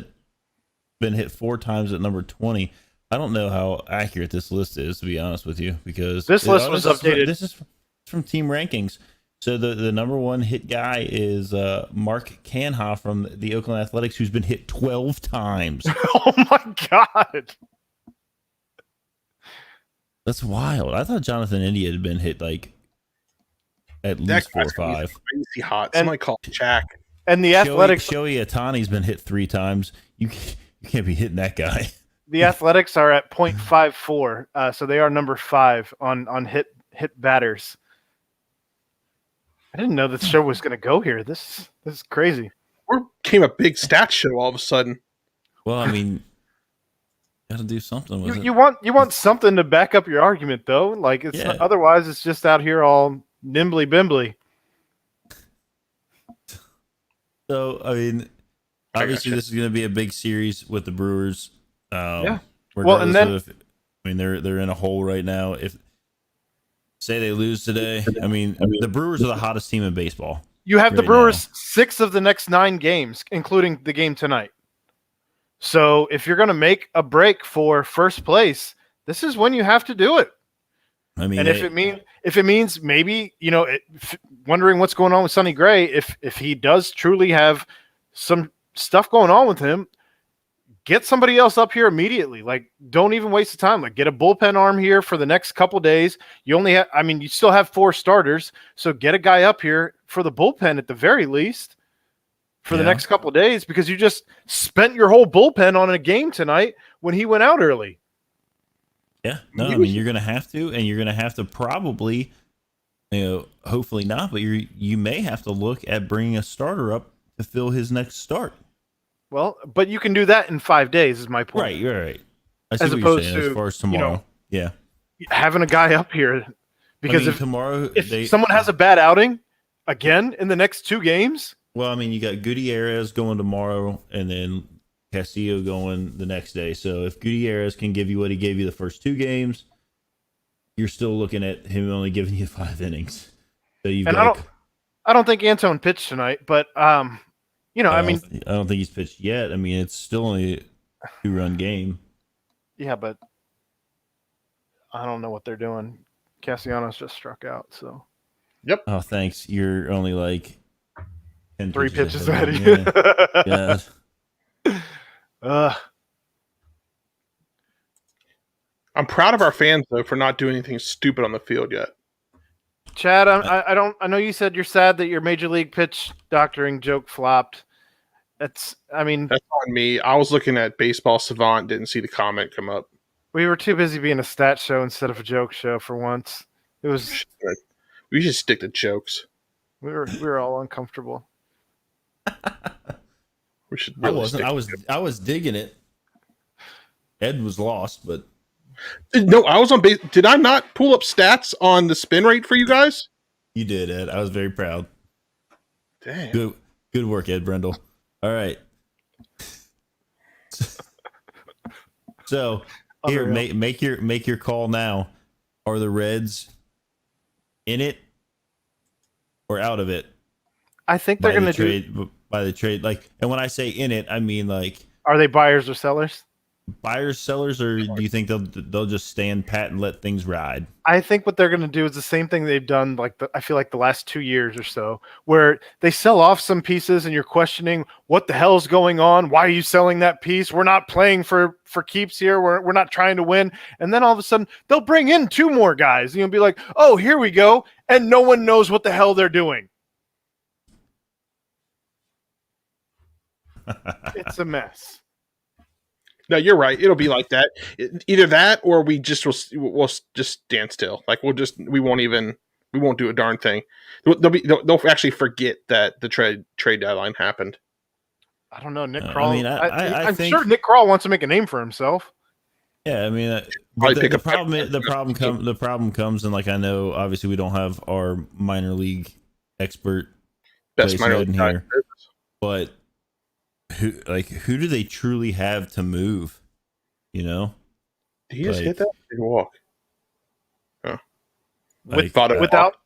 been hit 4 times at number 20. I don't know how accurate this list is, to be honest with you, because this list was updated. This is from team rankings. So the number 1 hit guy is Mark Canha from the Oakland Athletics, who's been hit 12 times. Oh my God. That's wild. I thought Jonathan India had been hit like at least 4 or 5. Crazy hot. Somebody call Jack. And the Athletics, Shohei Ohtani's been hit 3 times. You can't be hitting that guy. The Athletics are at 0.54, so they are number 5 on hit batters. I didn't know the show was going to go here. This is crazy. We became a big stat show all of a sudden. Well, I mean, got to do something with it. You want something to back up your argument, though. Like otherwise, it's just out here all nimbly bimbly. So, I mean, obviously, this is going to be a big series with the Brewers. Yeah. Well, and then they're in a hole right now. If say they lose today, I mean, the Brewers are the hottest team in baseball. You have the Brewers 6 of the next 9 games, including the game tonight. So if you're going to make a break for first place, this is when you have to do it. I mean, and if it means maybe, wondering what's going on with Sonny Gray, if he does truly have some stuff going on with him, get somebody else up here immediately. Like, don't even waste the time. Like, get a bullpen arm here for the next couple days. You only have, you still have 4 starters, so get a guy up here for the bullpen at the very least for the next couple of days, because you just spent your whole bullpen on a game tonight when he went out early. Yeah, no, I mean, you're going to have to, and you're going to have to probably, hopefully not, but you may have to look at bringing a starter up to fill his next start. Well, but you can do that in 5 days, is my point. Right, you're right. I see as what opposed you're saying, to as far as tomorrow. Having a guy up here, because if tomorrow someone has a bad outing again in the next 2 games. Well, I mean, you got Gutierrez going tomorrow, and then Castillo going the next day. So if Gutierrez can give you what he gave you the first 2 games, you're still looking at him only giving you 5 innings. So I don't think Antone pitched tonight, but I don't think he's pitched yet. I mean, it's still only a 2-run game. Yeah, but I don't know what they're doing. Castellanos just struck out, so. Yep. Oh, thanks. You're only like 10 3 pitches ahead of you. Yeah. I'm proud of our fans though for not doing anything stupid on the field yet. Chad, I know you said you're sad that your major league pitch doctoring joke flopped. I mean, That's on me. I was looking at Baseball Savant, didn't see the comment come up. we were too busy being a stat show instead of a joke show for once. It was We should stick to jokes. we were all uncomfortable. We should. I Really wasn't. I was digging it. Ed was lost, but No, I was on base. Did I not pull up stats on the spin rate for you guys? you did, Ed. I was very proud. Damn. Good work, Ed Brendel. All right. So here, Unreal. make your call now. Are the Reds in it or out of it? I think they're going to do. trade by the trade. Like, and when I say in it, I mean like Are they buyers or sellers? buyers, sellers, or do you think they'll just stand pat and let things ride? I think what they're going to do is the same thing they've done. I feel like the last 2 years or so, where they sell off some pieces, and you're questioning what the hell's going on. Why are you selling that piece? We're not playing for keeps here. We're not trying to win. And then all of a sudden, they'll bring in 2 more guys. You'll be like, oh, here we go, and no one knows what the hell they're doing. It's a mess. No, you're right. It'll be like that. Either that, or we'll just stand still. Like we won't do a darn thing. They'll actually forget that the trade deadline happened. I don't know, Nick Kroll. I mean, I'm think, sure Nick Kroll wants to make a name for himself. Yeah, I mean, Probably but pick the problem comes, and like I know, obviously, we don't have our minor league expert Best place minor note in league here, but who do they truly have to move? You know, Did he just hit that? Did he walk? like,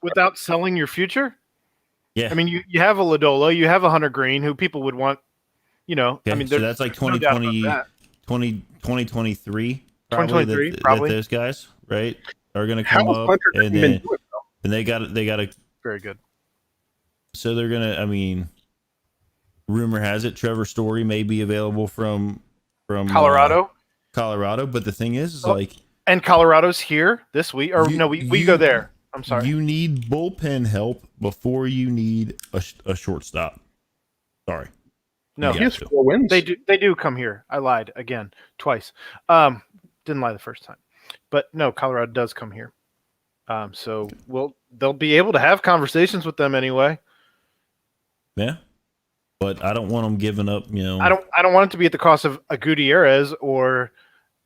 Without selling your future. yeah. I mean, you have a Ladola, you have a Hunter Green, who people would want. You know, Okay, I mean, so that's like no doubt about that. 2023, 2023, probably. that those guys, right, are going to How come has up, Hunter and been then doing, though? and they got to. Very good. So they're gonna. I mean, rumor has it Trevor Story may be available from Colorado. Colorado, but the thing is Oh, like, And Colorado's here this week, or You- no, we you- go there. I'm sorry. you need bullpen help before you need a shortstop. Sorry. No, He has 4 wins. they do come here. I lied again, twice. Didn't lie the first time, but no, Colorado does come here. So they'll be able to have conversations with them anyway. Yeah, but I don't want them giving up. You know, I don't want it to be at the cost of a Gutierrez or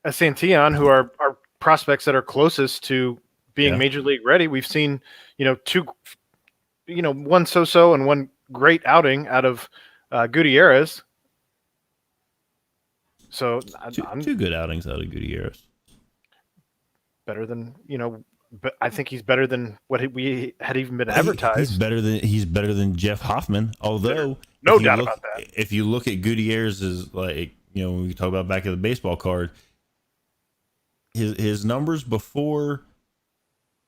a Santillan, who are prospects that are closest to being major league ready. We've seen, one so-so and one great outing out of Gutierrez. So I'm two good outings out of Gutierrez. better than, but I think he's better than what we had even been advertised. He's better than Jeff Hoffman. Although, No doubt about that. If you look at Gutierrez's, like, when we talk about back of the baseball card, his numbers before,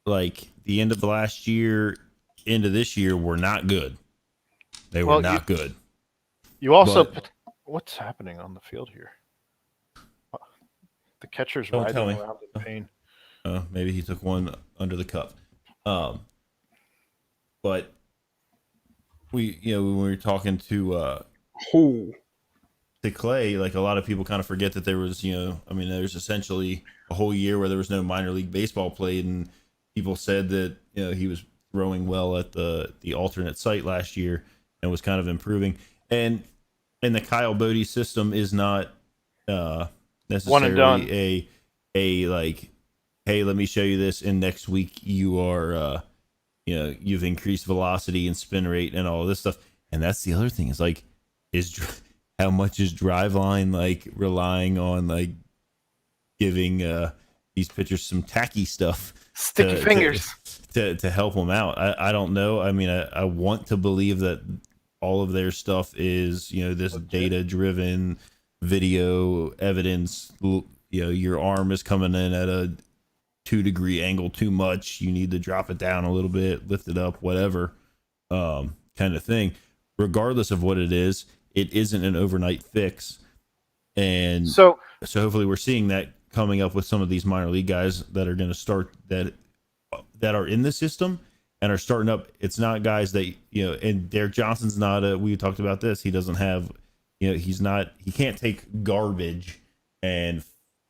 like, the end of the last year into this year were not good. They were not good. You also what's happening on the field here? The catcher's Don't writhing tell me. around in pain. Maybe he took one under the cup. But when we were talking to Clay, like, a lot of people kind of forget that there was, there's essentially a whole year where there was no minor league baseball played, and people said that, he was throwing well at the alternate site last year and was kind of improving. And the Kyle Bodie system is not necessarily One and done. a like, hey, let me show you this, and next week you are you've increased velocity and spin rate and all this stuff. And that's the other thing, is like, how much is Driveline like relying on like giving these pitchers some tacky stuff, Sticky fingers to help them out. I don't know. I mean, I want to believe that all of their stuff is, this data driven video evidence. Your arm is coming in at a 2-degree angle too much. You need to drop it down a little bit, lift it up, whatever, kind of thing. Regardless of what it is, it isn't an overnight fix. And so hopefully we're seeing that coming up with some of these minor league guys that are going to start, that are in the system and are starting up. It's not guys that, and Derek Johnson's not we talked about this. He doesn't have He can't take garbage and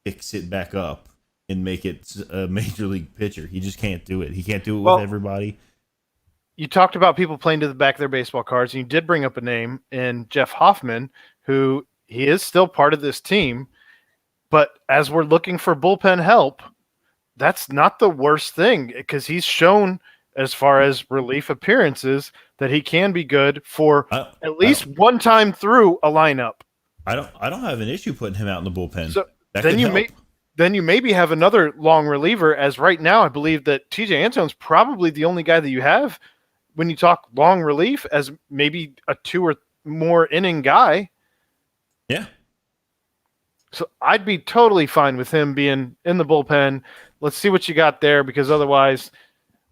fix it back up and make it a major league pitcher. He just can't do it. He can't do it with everybody. You talked about people playing to the back of their baseball cards, and you did bring up a name in Jeff Hoffman, who he is still part of this team. But as we're looking for bullpen help, that's not the worst thing, because he's shown, as far as relief appearances, that he can be good for at least one time through a lineup. I don't have an issue putting him out in the bullpen. So then you maybe have another long reliever, as right now I believe that TJ Antone's probably the only guy that you have when you talk long relief as maybe a 2 or more inning guy. Yeah. So I'd be totally fine with him being in the bullpen. Let's see what you got there, because otherwise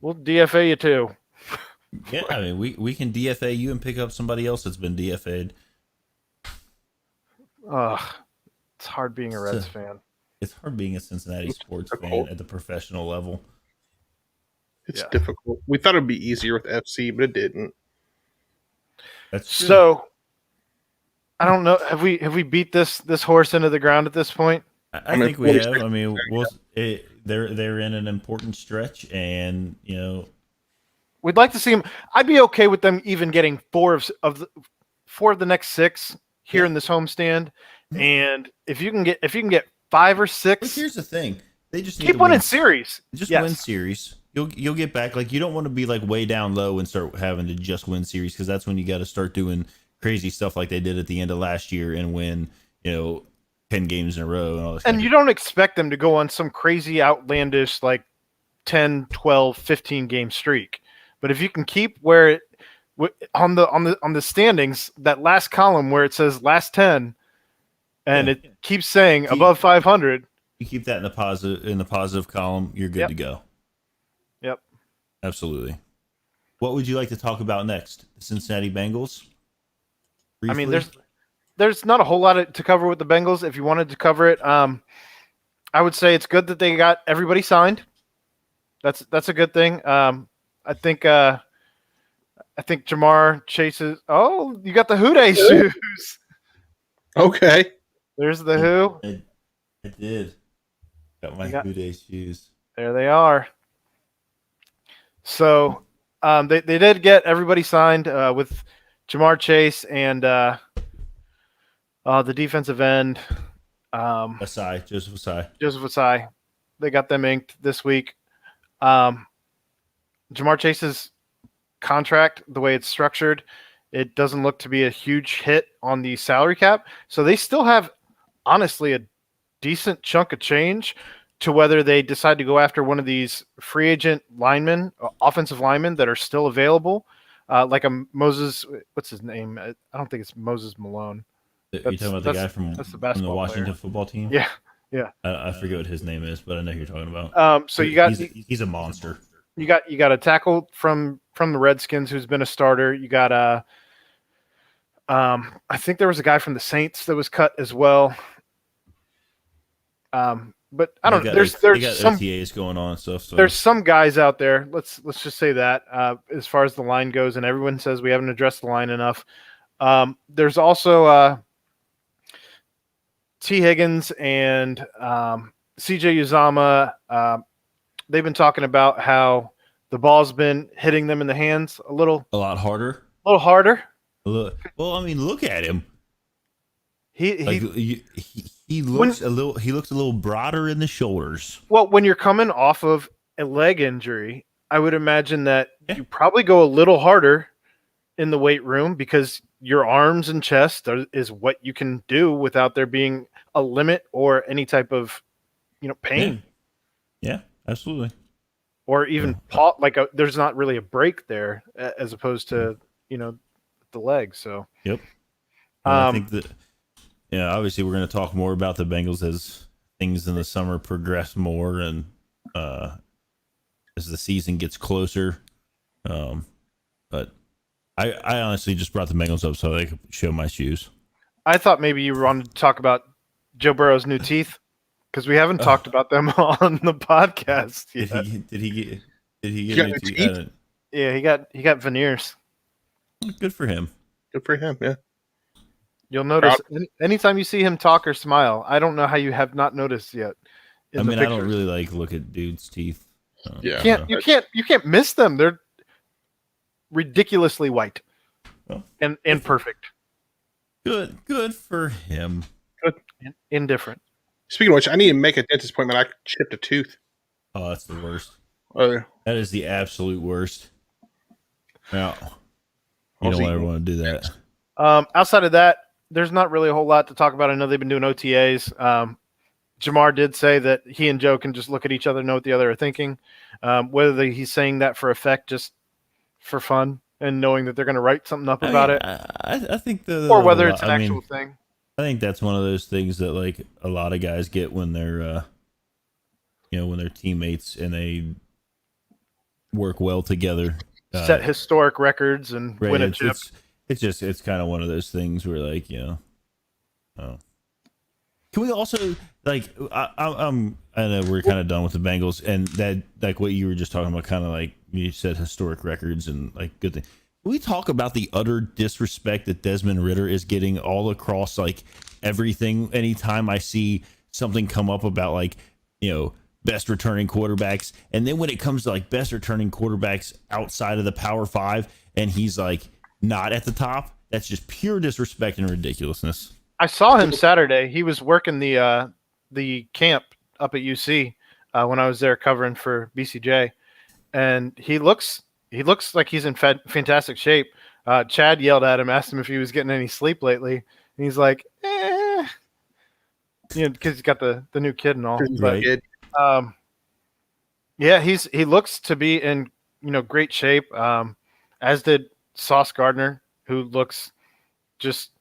we'll DFA you too. Yeah, I mean, we can DFA you and pick up somebody else that's been DFA'd. It's hard being a Reds fan. It's hard being a Cincinnati sports fan at the professional level. It's difficult. We thought it'd be easier with FC, but it didn't. That's true. So I don't know. Have we beat this horse into the ground at this point? I think we have. I mean, they're in an important stretch, and we'd like to see them. I'd be okay with them even getting four of the next 6 here in this homestand. And if you can get 5 or 6, but here's the thing: they just need keep to winning series. Just win series. You'll get back. Like, you don't want to be like way down low and start having to just win series, because that's when you got to start doing crazy stuff like they did at the end of last year and win 10 games in a row and all this. And you don't expect them to go on some crazy outlandish like 10, 12, 15 game streak. But if you can keep where on the standings, that last column where it says last 10, and it keeps saying above 500, you keep that in the positive column, you're good to go. Yep. Absolutely. What would you like to talk about next? The Cincinnati Bengals? Briefly? I mean, there's not a whole lot to cover with the Bengals. If you wanted to cover it, I would say it's good that they got everybody signed. That's a good thing. I think Jamar Chase's. Oh, you got the Who Day shoes. Okay. There's the Who. I did. Got my Who Day shoes. There they are. So they did get everybody signed with Jamar Chase and the defensive end. Joseph Asai. They got them inked this week. Jamar Chase's contract, the way it's structured, it doesn't look to be a huge hit on the salary cap. So they still have, honestly, a decent chunk of change to whether they decide to go after one of these free agent linemen, offensive linemen that are still available, like a Moses. What's his name? I don't think it's Moses Malone. You're talking about the guy from the Washington football team? Yeah. I forget what his name is, but I know who you're talking about. So you got he's a monster. You got a tackle from the Redskins who's been a starter. You got I think there was a guy from the Saints that was cut as well. But I don't know. There's some OTAs going on and stuff. So. There's some guys out there. Let's just say that as far as the line goes, and everyone says we haven't addressed the line enough. There's also T. Higgins and CJ Uzama. They've been talking about how the ball's been hitting them in the hands a lot harder. Well, I mean, look at him. He looks a little broader in the shoulders. Well, when you're coming off of a leg injury, I would imagine that you probably go a little harder in the weight room, because your arms and chest is what you can do without there being a limit or any type of pain. Yeah, absolutely. Or even there's not really a break there as opposed to the leg. So yep. I think that obviously we're going to talk more about the Bengals as things in the summer progress more and as the season gets closer. But I honestly just brought the Bengals up so they could show my shoes. I thought maybe you wanted to talk about Joe Burrow's new teeth, because we haven't talked about them on the podcast yet. Did he get new teeth? Yeah, he got veneers. Good for him. Yeah. You'll notice anytime you see him talk or smile. I don't know how you have not noticed yet. I mean, I don't really like look at dudes' teeth. Yeah. You can't miss them. They're ridiculously white and perfect. Good for him. Good. Indifferent. Speaking of which, I need to make a dentist appointment. I chipped a tooth. Oh, that's the worst. Oh, That is the absolute worst. Now, you don't ever want to do that. Outside of that, there's not really a whole lot to talk about. I know they've been doing OTAs. Jamar did say that he and Joe can just look at each other, know what the other are thinking. Whether he's saying that for effect, just for fun, and knowing that they're going to write something up about it, I think or whether it's an actual thing. I think that's one of those things that like a lot of guys get when they're, when they're teammates and they work well togetger, set historic records and win a chip. It's kind of one of those things where like can we also like I know we're kind of done with the Bengals and that like what you were just talking about, kind of like you said historic records and like good thing. Can we talk about the utter disrespect that Desmond Ridder is getting all across like everything? Anytime I see something come up about like best returning quarterbacks, and then when it comes to like best returning quarterbacks outside of the Power 5, and he's like not at the top, that's just pure disrespect and ridiculousness. I saw him Saturday. He was working the camp up at UC when I was there covering for BCJ, and he looks like he's in fantastic shape. Chad yelled at him, asked him if he was getting any sleep lately, and he's like, because he's got the new kid and all. Right. Yeah, he looks to be in great shape. As did Sauce Gardner, who looks just.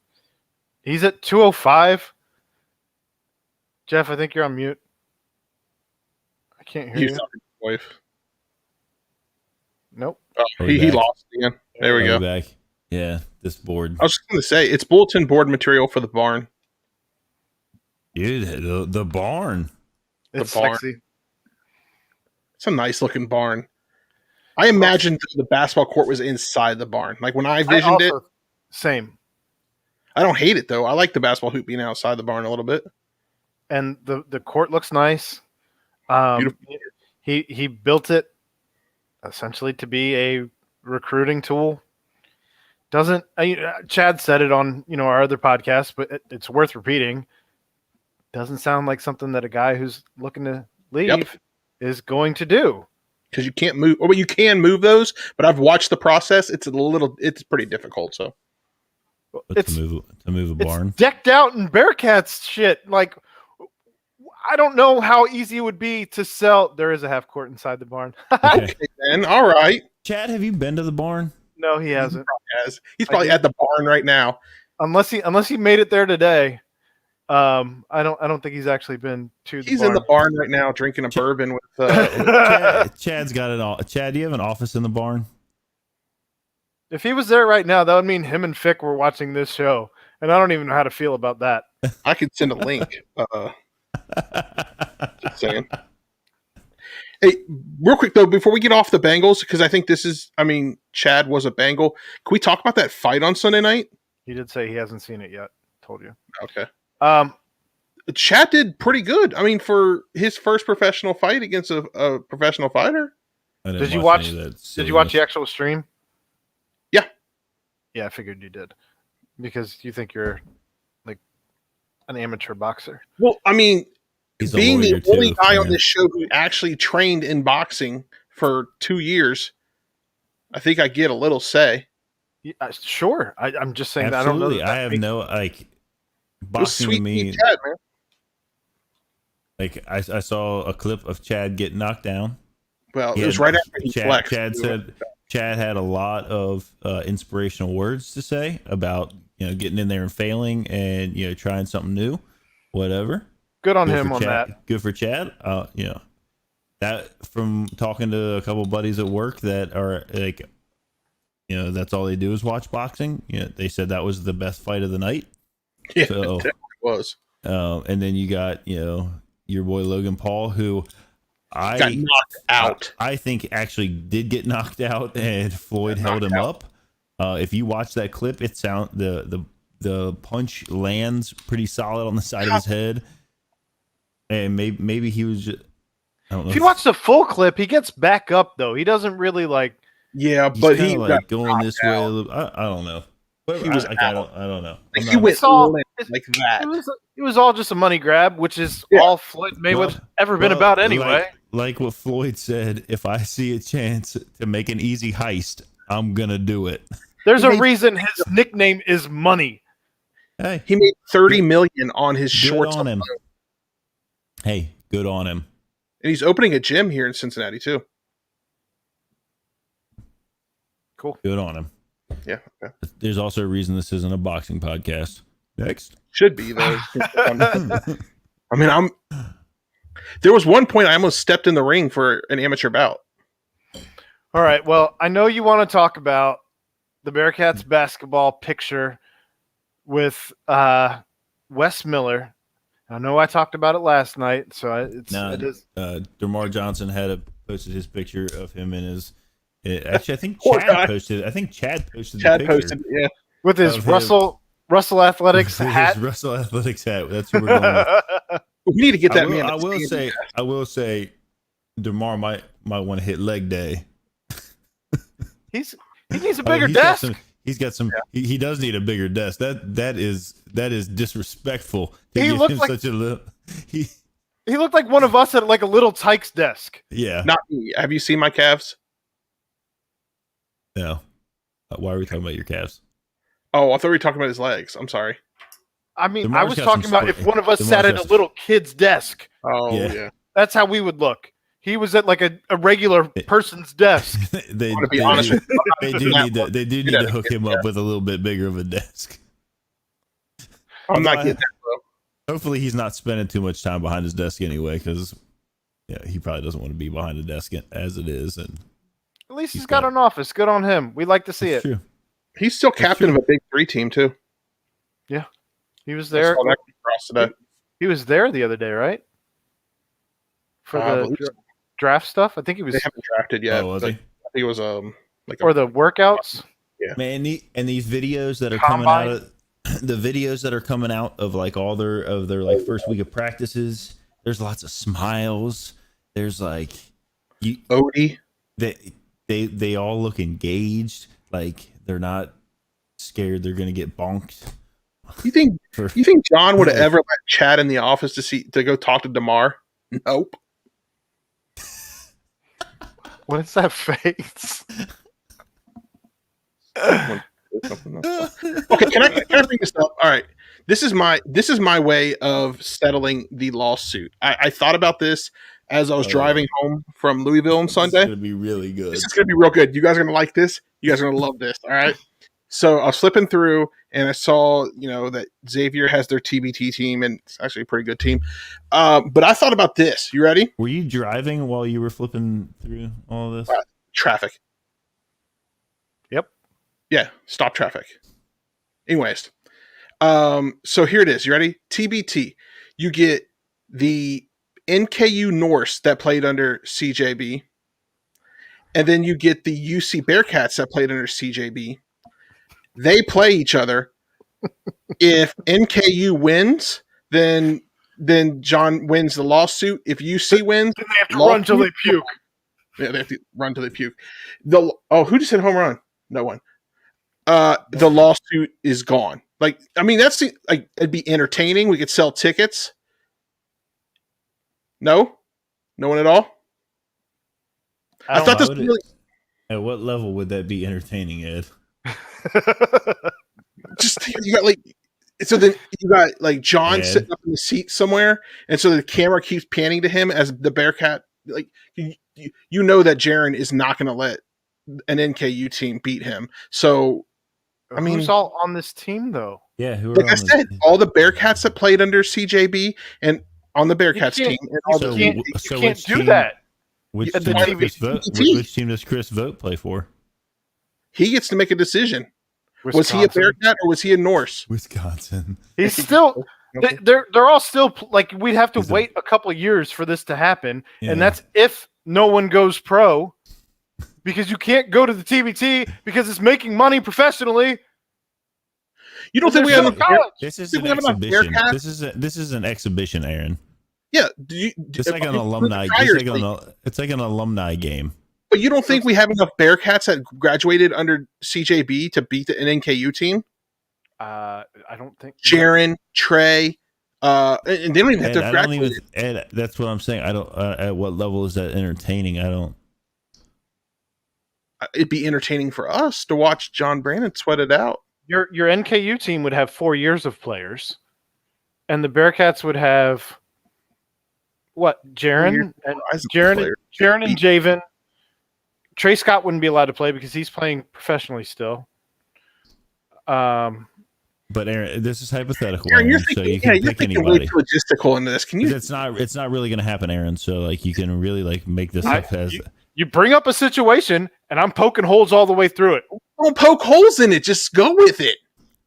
He's at 205. Jeff, I think you're on mute. I can't hear you. Wife. Nope. Oh, he lost again. There we go. Back. Yeah, this board. I was just going to say, it's bulletin board material for the barn. Dude, the barn. It's barn. sexy. It's a nice looking barn. I imagined the basketball court was inside the barn. Like when I visioned it. Same. I don't hate it though. I like the basketball hoop being outside the barn a little bit. And the court looks nice. He built it essentially to be a recruiting tool. Chad said it on our other podcast, but it's worth repeating. Doesn't sound like something that a guy who's looking to leave is going to do. Because you can't move, or you can move those, but I've watched the process. It's pretty difficult. So to move a barn, decked out in Bearcats shit. Like, I don't know how easy it would be to sell. There is a half court inside the barn. Okay, then all right. Chad, have you been to the barn? No, he hasn't. He's probably at the barn right now. Unless he made it there today. I don't think he's actually been to the He's barn. in the barn right now drinking a bourbon with Chad's got it all. Chad, do you have an office in the barn? If he was there right now, that would mean him and Fick were watching this show, and I don't even know how to feel about that. I could send a link. Just saying. Hey, real quick though, before we get off the Bengals, because I think Chad was a Bengal. Can we talk about that fight on Sunday night? He did say he hasn't seen it yet. Told you. Okay. Chad did pretty good. I mean, for his first professional fight against a professional fighter. Did you watch the actual stream? Yeah. Yeah, I figured you did. Because you think you're like an amateur boxer. Well, I mean, he's being the only guy on this show who actually trained in boxing for 2 years, I think I get a little say. Yeah, sure. I'm just saying Absolutely. that I don't know. I have no boxing to me. Chad, man. Like I saw a clip of Chad get knocked down. Well, it was right after he flexed. Chad said Chad had a lot of inspirational words to say about getting in there and failing and trying something new, whatever. Good on him on Chad. that. Good for Chad. That from talking to a couple buddies at work that are like, that's all they do is watch boxing. They said that was the best fight of the night. Yeah, so, it was. And then you got your boy Logan Paul, who got knocked out. I think actually did get knocked out, and Floyd held him up. If you watch that clip, the the punch lands pretty solid on the side of his head, and maybe he was just. I don't know If you watch the full clip, he gets back up though. He doesn't really like. Yeah, he's but kinda he like got going this way. out. A little, I don't know. But He was I out. don't know. Like, I'm he not- went It's all- all in like that. It was all just a money grab, which is Yeah. all Floyd Mayweather's ever been about anyway. Like what Floyd said, if I see a chance to make an easy heist, I'm gonna do it. There's He a made- reason his nickname is Money. Hey, He made $30 million on his good shorts on him. alone. Hey, good on him. And he's opening a gym here in Cincinnati too. Cool. Good on him. Yeah, okay. There's also a reason this isn't a boxing podcast. Next. Should be though. I mean, there was one point I almost stepped in the ring for an amateur bout. All right. Well, I know you want to talk about the Bearcats basketball picture with Wes Miller. I know I talked about it last night, so it is. DeMar Johnson posted his picture of him in his. Actually, I think Poor Chad guy. posted. I think Chad posted. Chad the picture posted, yeah. With his of him. Russell Athletics with hat. His Russell Athletics hat. That's who we're going with. We need to get that I will, man. I will say, DeMar might want to hit leg day. He needs a I mean, bigger desk. He's got some. He does need a bigger desk. That is disrespectful. To He give looked him like- such a little. He looked like one of us at like a little Tykes desk. Yeah. Not me. Have you seen my calves? No. Why are we talking about your calves? Oh, I thought we were talking about his legs. I'm sorry. I mean, DeMar's I was got talking some about if one of us DeMar's sat got at a some- little kid's desk. Oh, Yeah. yeah. That's how we would look. He was at like a regular person's desk. they, I want to be they honest do, with you. they I'm do not need getting to. They do Get need out to of hook here, him up with a little bit bigger of a desk. I'm not getting that, bro. Hopefully, he's not spending too much time behind his desk anyway, because he probably doesn't want to be behind a desk as it is. And At least He's he's got got- an office. Good on him. We like to see it's it. true. He's still captain of a Big Three team too. He was I there. saw that cross today. He was there the other day, right? For I the believe so. draft stuff. I think he was, They haven't drafted yet. Oh, was but he? I think it was like or the workouts. Man, these videos that are coming out of the videos that are coming out of like all their like first week of practices, there's lots of smiles. There's like Odie. they all look engaged, like they're not scared they're gonna get bonked. You think John would have ever let Chad in the office to go talk to DeMar? Nope. What is that face? Okay, can I bring this up? All right. This is my way of settling the lawsuit. I thought about this as I was driving home from Louisville on It's Sunday. gonna be really good. This is going to be real good. You guys are going to like this. You guys are going to love this. All right. So I was flipping through and I saw, that Xavier has their TBT team and it's actually a pretty good team. But I thought about this. You ready? Were you driving while you were flipping through all of this? Traffic. Yep. Yeah. Stop traffic. Anyways. So here it is. You ready? TBT. You get the NKU Norse that played under CJB. And then you get the UC Bearcats that played under CJB. They play each other. If NKU wins, then John wins the lawsuit. If UC wins, Then they have to run till they puke. yeah, they have to run till they puke. Who just hit home run? No one. The lawsuit is gone. Like, I mean, it'd be entertaining. We could sell tickets. No one at all. I thought this was really At what level would that be entertaining, Ed? just you got then you got like John Ed. sitting up in the seat somewhere, and so the camera keeps panning to him as the Bearcat. Like you know that Jaron is not going to let an NKU team beat him. So I mean, who's all on this team though? Yeah, who are like on I the- said, all the Bearcats that played under CJB and on the Bearcats You team, can't- and all So- the You so can't which do team- that. Which Yeah, team, the does TV Chris Vogt, TV. which team does Chris Vogt play for? he gets to make a decision. Was he a Wisconsin. Bearcat or was he a Norse? Wisconsin. He's still. They're all still like we'd have to He's a- wait a couple of years for this to happen, Yeah. and that's if no one goes pro, because you can't go to the TBT because it's making money professionally. You don't think we have enough? This is think an we have enough exhibition. Bearcats? This is an exhibition, Aaron. Yeah. It's like an alumni. It's like an alumni game. But you don't think we have enough Bearcats that graduated under CJB to beat an NKU team? I don't think Jaron, Trey, and they don't even have to graduate. Ed, that's what I'm saying. I don't. At what level is that entertaining? I don't. It'd be entertaining for us to watch John Brandon sweat it out. your NKU team would have 4 years of players, and the Bearcats would have what? Jaron and Javen. Trey Scott wouldn't be allowed to play because he's playing professionally still. But Aaron, this is hypothetical. Aaron, you're so thinking, you can you're pick thinking anybody. way too logistical into this. Can you? It's not really going to happen, Aaron. So like you can really like make this stuff as you bring up a situation, and I'm poking holes all the way through it. Don't poke holes in it. Just go with it.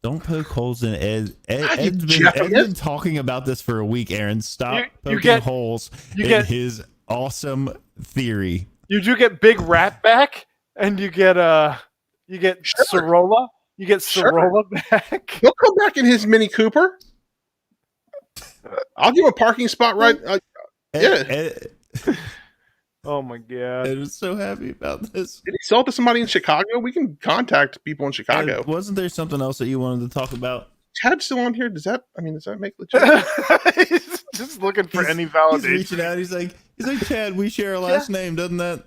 Don't poke holes in Ed. Ed's been talking about this for a week, Aaron. Stop poking holes in his awesome theory. You do get Big Rat back, and you get Sorolla. You get Sorolla back. He'll come back in his Mini Cooper. I'll give him a parking spot right. Ed, Oh my god! Ed was so happy about this. Did he sell it to somebody in Chicago? We can contact people in Chicago. Ed, wasn't there something else that you wanted to talk about? Chad's still on here. Does that make legit? He's just looking for any validation. He's reaching out. He's like, Chad, we share a last name, doesn't that?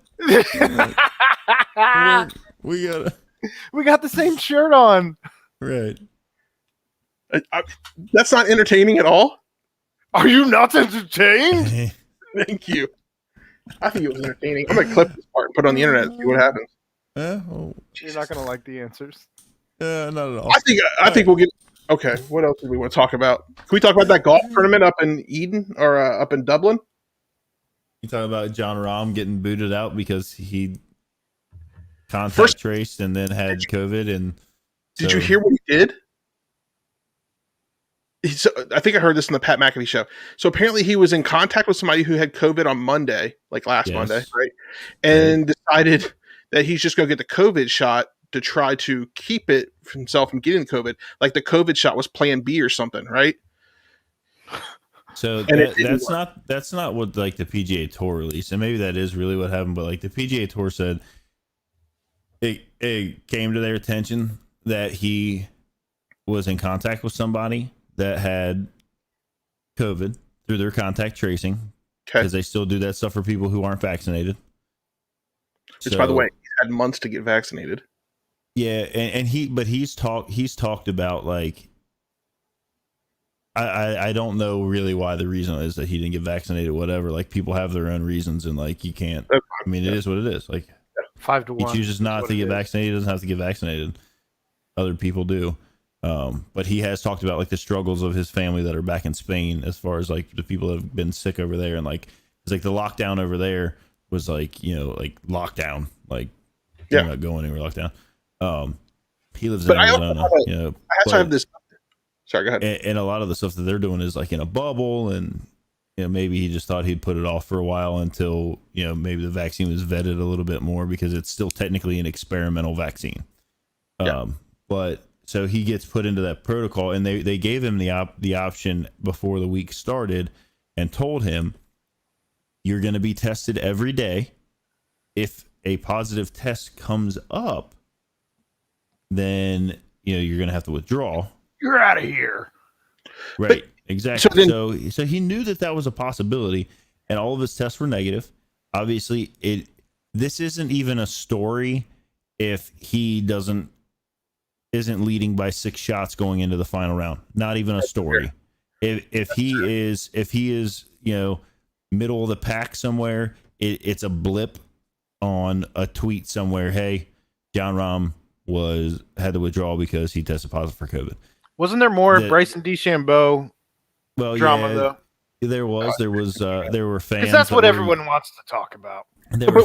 We got the same shirt on. Right. That's not entertaining at all. Are you not entertained? Thank you. I think it was entertaining. I'm gonna clip this part and put it on the internet and see what happens. You're not gonna like the answers. Not at all. I think we'll get. Okay, what else do we want to talk about? Can we talk about that golf tournament up in Eden or up in Dublin? You talking about John Rahm getting booted out because he contact traced and then had COVID? And did you hear what he did? I think I heard this in the Pat McAfee show. So apparently he was in contact with somebody who had COVID on Monday, like last Monday, right? And decided that he's just going to get the COVID shot to try to keep it for himself from getting COVID. Like the COVID shot was plan B or something, right? So that's not what like the PGA Tour released, and maybe that is really what happened. But like the PGA Tour said, it came to their attention that he was in contact with somebody that had COVID through their contact tracing, because they still do that stuff for people who aren't vaccinated. Which, by the way, he's had months to get vaccinated. Yeah, and he's talked about like. I don't know really why the reason is that he didn't get vaccinated, whatever. Like people have their own reasons, and like you can't. I mean, it is what it is. Like 5-1. He chooses not to get vaccinated. He doesn't have to get vaccinated. Other people do. But he has talked about like the struggles of his family that are back in Spain, as far as like the people that have been sick over there, and like it's like the lockdown over there was like, you know, like lockdown, like not going anywhere lockdown. He lives in Arizona. I have this. Sorry, go ahead. And a lot of the stuff that they're doing is like in a bubble, and you know, maybe he just thought he'd put it off for a while until, you know, maybe the vaccine was vetted a little bit more, because it's still technically an experimental vaccine. But so he gets put into that protocol, and they gave him the option before the week started and told him, you're going to be tested every day. If a positive test comes up, then, you know, you're going to have to withdraw. You're out of here. Right. Exactly. So he knew that was a possibility, and all of his tests were negative. Obviously, this isn't even a story if he isn't leading by 6 shots going into the final round. Not even a story. If he is, you know, middle of the pack somewhere, it's a blip on a tweet somewhere. Hey, John Rahm had to withdraw because he tested positive for COVID. Wasn't there more Bryson DeChambeau drama though? There were fans. Because that's what everyone wants to talk about. There were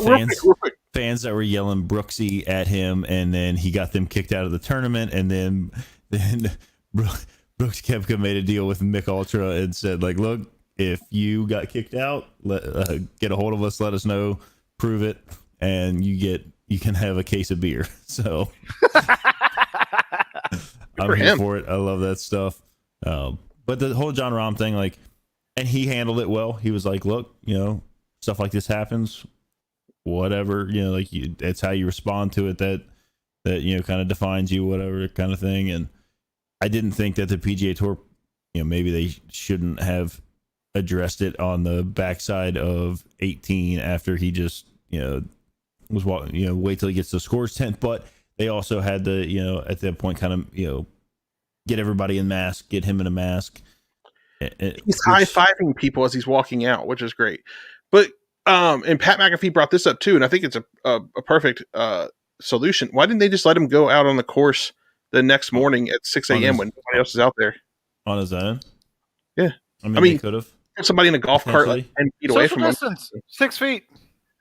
fans that were yelling Brooksy at him, and then he got them kicked out of the tournament, and then Brooks Koepka made a deal with Mick Ultra and said, like, look, if you got kicked out, get a hold of us, let us know, prove it, and you can have a case of beer. So for I'm here him. for it. I love that stuff. But the whole John Rahm thing, like, and he handled it well. He was like, look, stuff like this happens, whatever, like it's how you respond to it that kind of defines you, whatever kind of thing. And I didn't think that the PGA Tour, maybe they shouldn't have addressed it on the backside of 18 after he just, was wait till he gets to scores 10th. But they also had to, at that point, kind of, get everybody in mask, get him in a mask. He's high-fiving people as he's walking out, which is great. But and Pat McAfee brought this up too, and I think it's a perfect solution. Why didn't they just let him go out on the course the next morning at 6 a.m. when nobody else is out there? On his own? Yeah. I mean they could have. Somebody in a golf cart like 10 feet away from distance, him. 6 feet.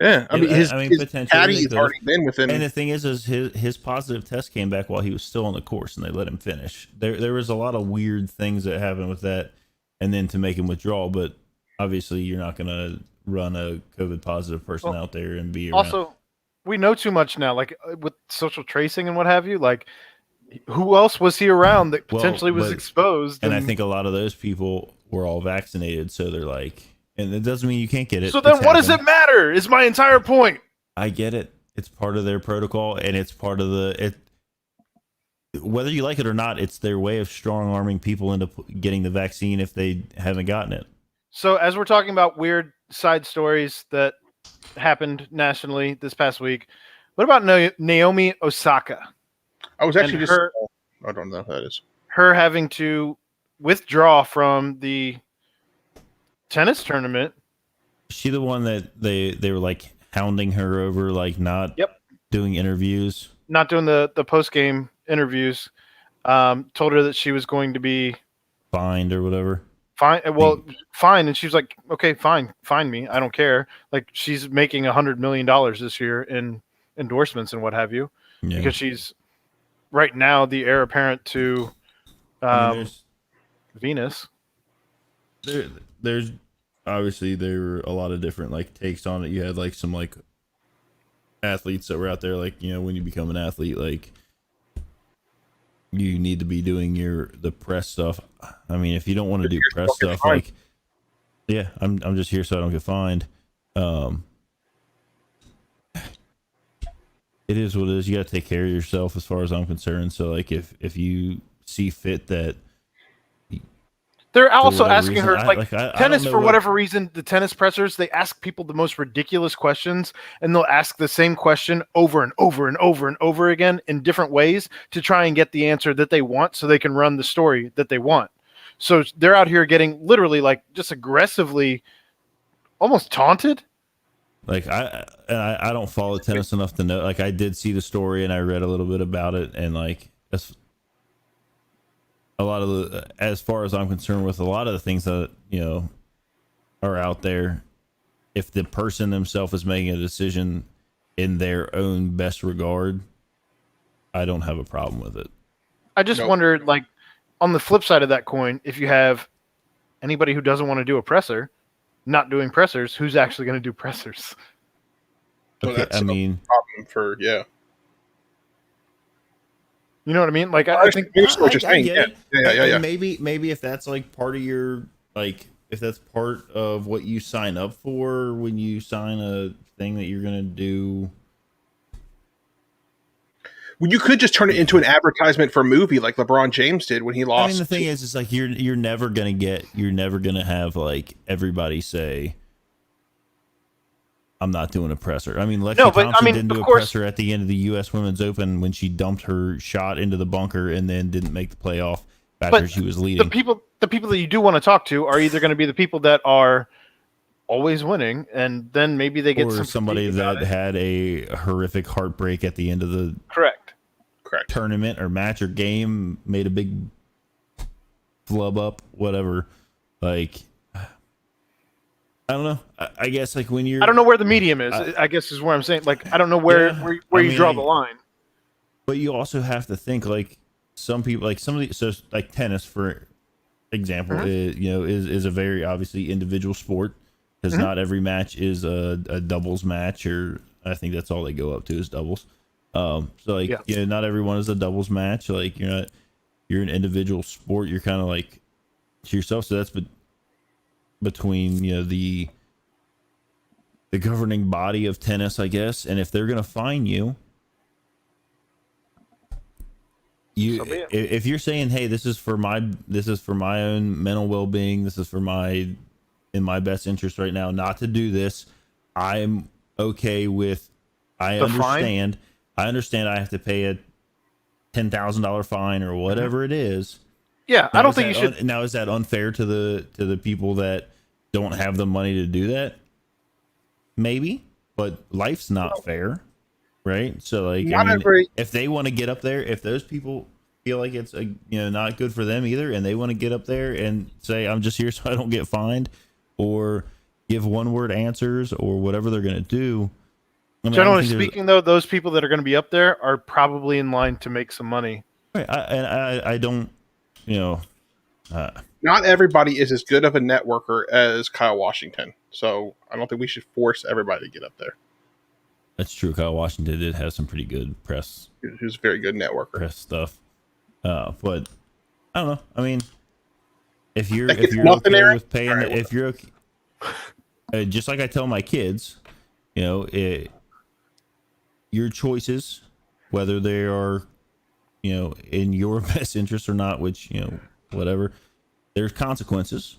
Yeah. His caddy has could've. already been within. And the thing is his positive test came back while he was still on the course, and they let him finish. There was a lot of weird things that happened with that, and then to make him withdraw. But obviously, you're not going to run a COVID positive person out there and be around. Also, we know too much now, like with social tracing and what have you. Like, who else was he around that potentially was exposed? And I think a lot of those people were all vaccinated, so they're like, and it doesn't mean you can't get it. So then what does it matter is my entire point. I get it. It's part of their protocol, and it's part of whether you like it or not, it's their way of strong arming people into getting the vaccine if they haven't gotten it. So as we're talking about weird side stories that happened nationally this past week, what about Naomi Osaka? I was actually I don't know who that is. Her having to withdraw from the tennis tournament. Is she the one that they were like hounding her over, like not doing interviews? Not doing the post-game interviews. Told her that she was going to be fined or whatever. Fine. Well, fine. And she was like, okay, fine. Fine me. I don't care. Like, she's making $100 million this year in endorsements and what have you. Yeah. Because she's right now the heir apparent to Venus. There's obviously there were a lot of different like takes on it. You had like some like athletes that were out there, like, when you become an athlete, like you need to be doing the press stuff. I mean, if you don't want to do press stuff, like, yeah, I'm just here so I don't get fined. It is what it is. You got to take care of yourself as far as I'm concerned. So like if you see fit that they're also asking her, tennis, for what whatever reason, the tennis pressers, they ask people the most ridiculous questions, and they'll ask the same question over and over and over and over again in different ways to try and get the answer that they want so they can run the story that they want. So they're out here getting literally like just aggressively almost taunted. Like I don't follow tennis enough to know. Like, I did see the story and I read a little bit about it, and like that's a lot of as far as I'm concerned, with a lot of the things that are out there, if the person themselves is making a decision in their own best regard, I don't have a problem with it. I just wondered, like, on the flip side of that coin, if you have anybody who doesn't want to do a presser, not doing pressers, who's actually going to do pressers? So okay, that's problem for You know what I mean? Like, I think what you're saying. Yeah. Maybe if that's like part of your, like, if that's part of what you sign up for when you sign a thing that you're gonna do. Well, you could just turn it into an advertisement for a movie like LeBron James did when he lost. I mean, the thing is like you're never gonna have like everybody say, I'm not doing a presser. I mean, Lexi Thompson didn't do a presser at the end of the U.S. Women's Open when she dumped her shot into the bunker and then didn't make the playoff after she was leading. The people that you do want to talk to are either going to be the people that are always winning, and then maybe they get somebody that had a horrific heartbreak at the end of the correct tournament or match or game, made a big flub up, whatever. Like, I don't know. I guess like when you're, I don't know where the medium is. I guess is where I'm saying. Like, I don't know where you draw the line. But you also have to think, like, some people, like so like tennis, for example, is a very obviously individual sport, because not every match is a doubles match, or I think that's all they go up to is doubles. So like, not everyone is a doubles match. Like, you're not, you're an individual sport. You're kind of like to yourself. So that's between the governing body of tennis, I guess. And if they're gonna fine you, if you're saying, hey, this is for my own mental well-being, this is for in my best interest right now not to do this, I'm okay with. I understand I have to pay a $10,000 fine or whatever it is. Yeah, Now, I don't think you should. Now, is that unfair to the people that don't have the money to do that? Maybe, but life's not fair, right? So, like, if they want to get up there, if those people feel like it's not good for them either, and they want to get up there and say, "I'm just here so I don't get fined," or give one-word answers or whatever they're going to do. Generally speaking, though, those people that are going to be up there are probably in line to make some money. Right. I don't, not everybody is as good of a networker as Kyle Washington. So I don't think we should force everybody to get up there. That's true. Kyle Washington did have some pretty good press. He was a very good networker. Press stuff. But I don't know. I mean, if you're okay with paying, if you're okay, just like I tell my kids, your choices, whether they are, in your best interest or not, which, whatever, there's consequences.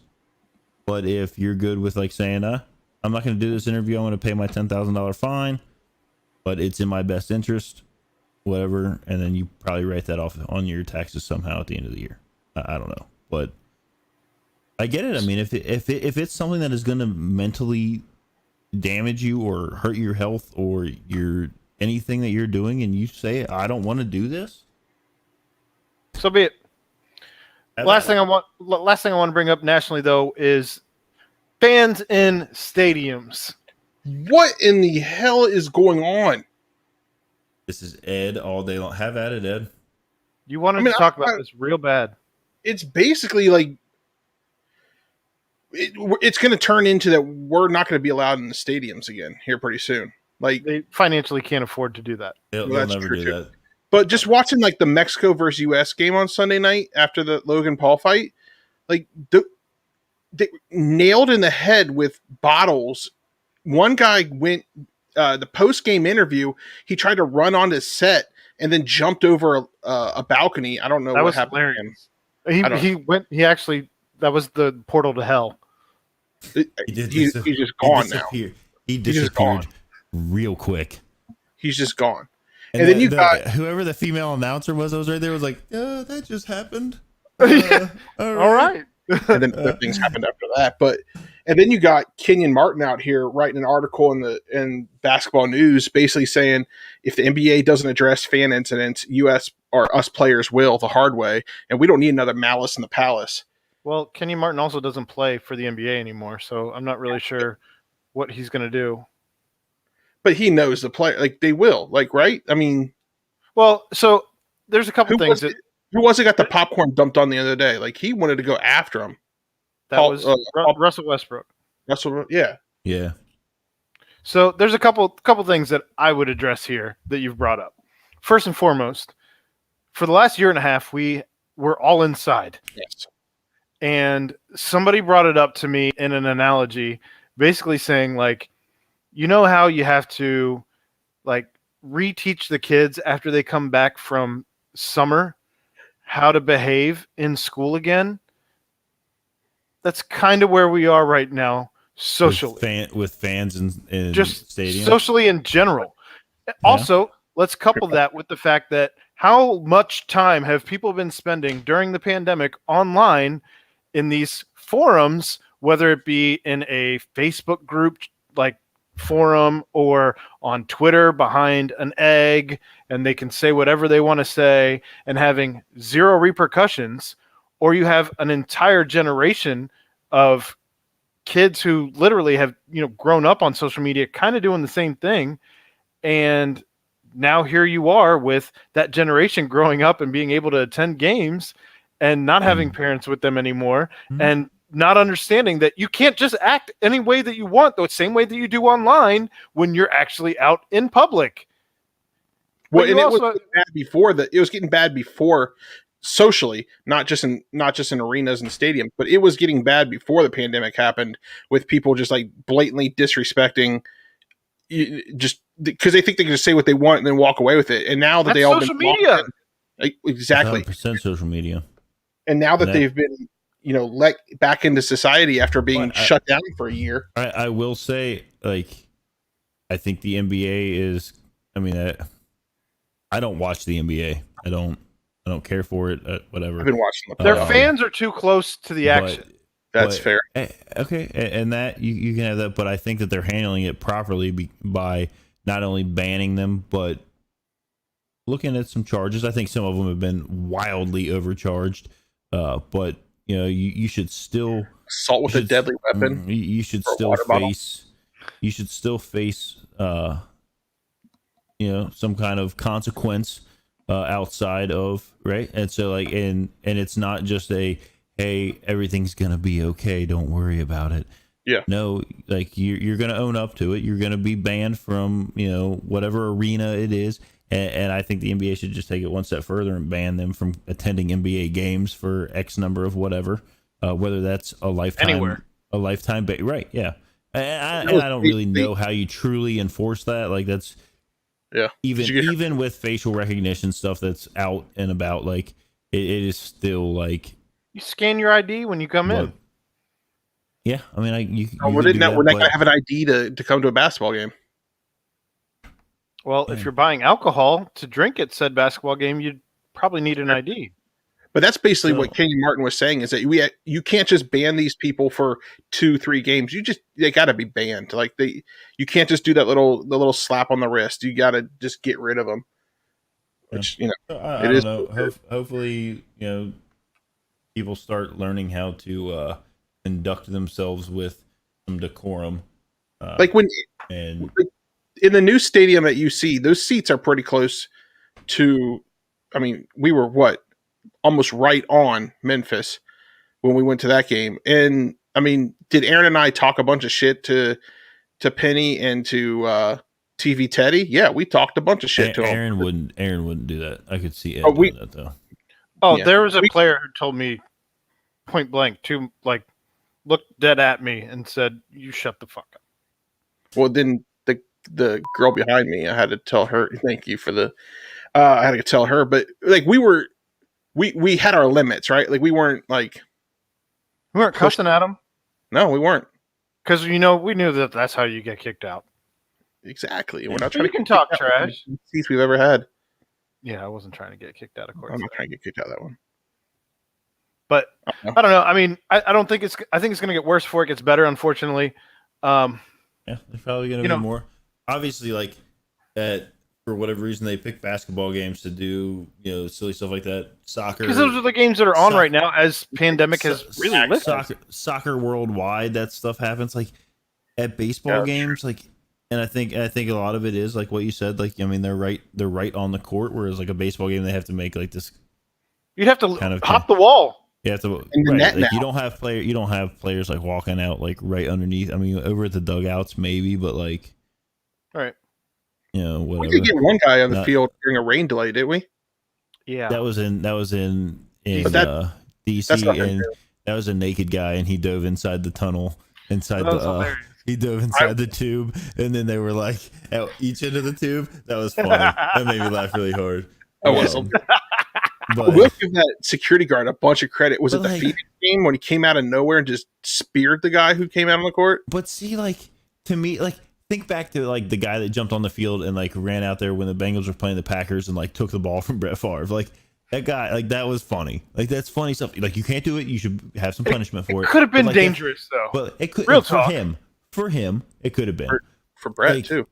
But if you're good with like saying, I'm not going to do this interview, I'm going to pay my $10,000 fine, but it's in my best interest, whatever. And then you probably write that off on your taxes somehow at the end of the year. I don't know, but I get it. I mean, if it's something that is going to mentally damage you or hurt your health or anything that you're doing, and you say, I don't want to do this, so be it. Last thing I want to bring up nationally, though, is fans in stadiums. What in the hell is going on? This is Ed all day long. Have at it, Ed. You wanted to talk about this real bad. It's basically like it's going to turn into that we're not going to be allowed in the stadiums again here pretty soon. Like, they financially can't afford to do that. They'll never do that. But just watching like the Mexico versus US game on Sunday night after the Logan Paul fight, like they nailed in the head with bottles. One guy went the post game interview. He tried to run onto set and then jumped over a balcony. I don't know what happened. Hilarious. He actually, that was the portal to hell. He's just gone now. He disappeared real quick. He's just gone. And then you got whoever the female announcer was that was right there was like, "Yeah, that just happened." All right. And then other things happened after that. And then you got Kenyon Martin out here writing an article in Basketball News, basically saying if the NBA doesn't address fan incidents, us players will the hard way, and we don't need another Malice in the Palace. Well, Kenyon Martin also doesn't play for the NBA anymore, so I'm not really sure what he's going to do. But he knows the player, like they will, like, right? I mean, well, so there's a couple things who was it got the popcorn dumped on the other day? Like he wanted to go after him. That was Russell Westbrook. Yeah. So there's a couple things that I would address here that you've brought up. First and foremost, for the last year and a half, we were all inside. Yes. And somebody brought it up to me in an analogy, basically saying, like, you know how you have to, like, reteach the kids after they come back from summer how to behave in school again? That's kind of where we are right now, socially. With fans in just stadiums? Socially in general. Yeah. Also, let's couple that with the fact that how much time have people been spending during the pandemic online in these forums, whether it be in a Facebook group like forum or on Twitter behind an egg, and they can say whatever they want to say and having zero repercussions, or you have an entire generation of kids who literally have, grown up on social media kind of doing the same thing. And now here you are with that generation growing up and being able to attend games and not having parents with them anymore, and not understanding that you can't just act any way that you want, the same way that you do online when you're actually out in public. Well, and it was bad before that. It was getting bad before socially, not just in arenas and stadiums, but it was getting bad before the pandemic happened, with people just like blatantly disrespecting, just because they think they can just say what they want and then walk away with it. And now that That's they all social been media. exactly, 100% social media. and now that they've been let back into society after being shut down for a year. I will say, like, I think the NBA is. I mean, I don't watch the NBA. I don't care for it. Whatever. I've been watching them. Their fans are too close to the action. That's fair. Okay, and that you can have that, but I think that they're handling it properly by not only banning them, but looking at some charges. I think some of them have been wildly overcharged, but you should still assault with a deadly weapon. You should still face. You should still face. Some kind of consequence outside of right, and so like, and it's not just a hey, everything's gonna be okay, don't worry about it. Yeah. No, like you're gonna own up to it. You're gonna be banned from whatever arena it is, and I think the NBA should just take it one step further and ban them from attending NBA games for X number of whatever, whether that's a lifetime, anywhere, right? Yeah, and I don't really know how you truly enforce that. Like that's even with facial recognition stuff that's out and about, like it is still like. You scan your ID when you come in. Yeah, I mean, we're not going to have an ID to come to a basketball game. Well, if you're buying alcohol to drink at said basketball game, you'd probably need an ID. But that's basically what Kenyon Martin was saying, is that you can't just ban these people for 2-3 games. They got to be banned. Like you can't just do that little slap on the wrist. You got to just get rid of them. Which I don't know. Hopefully, people start learning how to conduct themselves with some decorum. Like in the new stadium at UC, those seats are pretty close to. I mean, we were almost right on Memphis when we went to that game, and I mean, did Aaron and I talk a bunch of shit to Penny and to TV Teddy? Yeah, we talked a bunch of shit to him. Aaron wouldn't do that. I could see Ed doing that though. There was a player who told me point blank looked dead at me and said, "You shut the fuck up." Well, then the girl behind me, I had to tell her, thank you for the. I had to tell her, but like we had our limits, right? Like we weren't cussing at him. No, we weren't, because we knew that that's how you get kicked out. Exactly. We're not trying to talk trash. Seats we've ever had. Yeah, I wasn't trying to get kicked out, of course. I'm not trying to get kicked out of that one. But I don't know. I mean, I don't think I think it's going to get worse before it gets better, unfortunately. Yeah, there's probably going to be more. Obviously, like for whatever reason, they pick basketball games to do silly stuff like that. Soccer, because those are the games that are on right now. As pandemic has really lifted. Soccer worldwide, that stuff happens. Like at baseball games, like. And I think a lot of it is like what you said. Like, I mean, they're right on the court. Whereas like a baseball game, they have to make like this. You'd have to kind of hop the wall. You have to. Right, like, you don't have players like walking out like right underneath. I mean, over at the dugouts maybe, but like, right. Whatever. We did get one guy on the field during a rain delay, didn't we? Yeah, that was in DC, and that was a naked guy, and he dove inside the tunnel inside the. He dove inside the tube, and then they were like at each end of the tube. That was funny. That made me laugh really hard. But we'll give that security guard a bunch of credit. Was it the Phoenix game when he came out of nowhere and just speared the guy who came out on the court? But see, like to me, like think back to like the guy that jumped on the field and like ran out there when the Bengals were playing the Packers and like took the ball from Brett Favre. Like that guy, like that was funny. Like that's funny stuff. Like you can't do it. You should have some punishment for it. Could have been dangerous though. But it could for him. For him, it could have been for Brett too.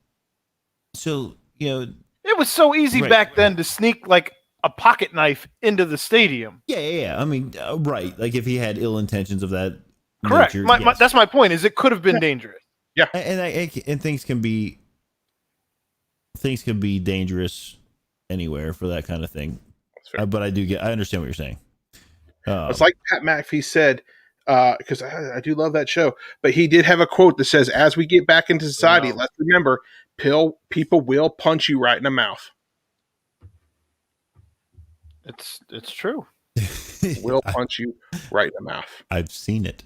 So it was so easy back then to sneak like a pocket knife into the stadium. Yeah. I mean, right. Like if he had ill intentions of that. Correct. Nature, that's my point. Is it could have been dangerous. Yeah, and things can be dangerous anywhere for that kind of thing. But I understand what you're saying. It's like Pat McAfee said. Because I do love that show, but he did have a quote that says, "As we get back into society, let's remember, people will punch you right in the mouth." It's true. will punch you right in the mouth. I've seen it.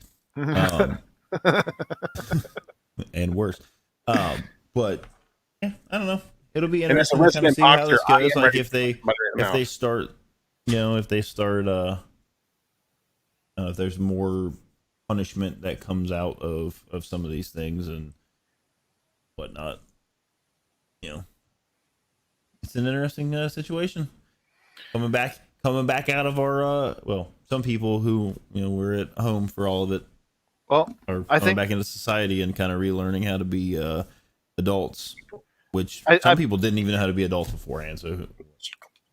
And worse. But yeah, I don't know. It'll be And as a interesting to kind of resident see how boxer, this I goes. am Like ready if they to punch you right in the start, if there's more punishment that comes out of some of these things and whatnot. It's an interesting situation. Coming back out of our some people who were at home for all of it. Well, Are I coming think back into society and kind of relearning how to be adults, which some some people didn't even know how to be adults beforehand. So,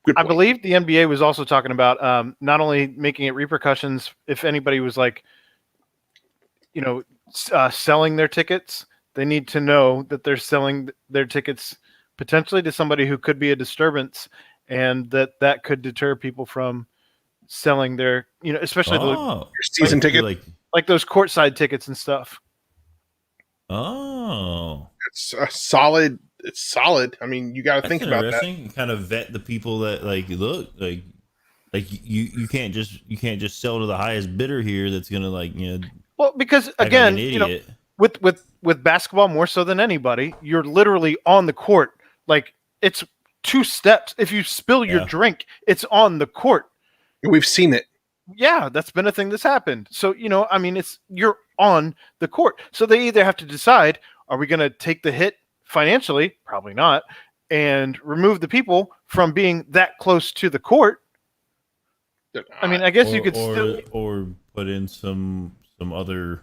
Good I point. believe the NBA was also talking about not only making it repercussions if anybody was like, selling their tickets. They need to know that they're selling their tickets potentially to somebody who could be a disturbance, and that could deter people from selling their, especially Your season ticket. like those courtside tickets and stuff. It's solid. It's solid. I mean, you got to think about that. You kind of vet the people that look you can't just sell to the highest bidder here. That's gonna Well, because act like again, an idiot. with basketball more so than anybody, you're literally on the court. Like it's 2 steps. If you spill your drink, it's on the court. We've seen it. Yeah, that's been a thing that's happened. So, you're on the court. So they either have to decide, are we going to take the hit financially? Probably not. And remove the people from being that close to the court. I mean, I guess you could still put in some other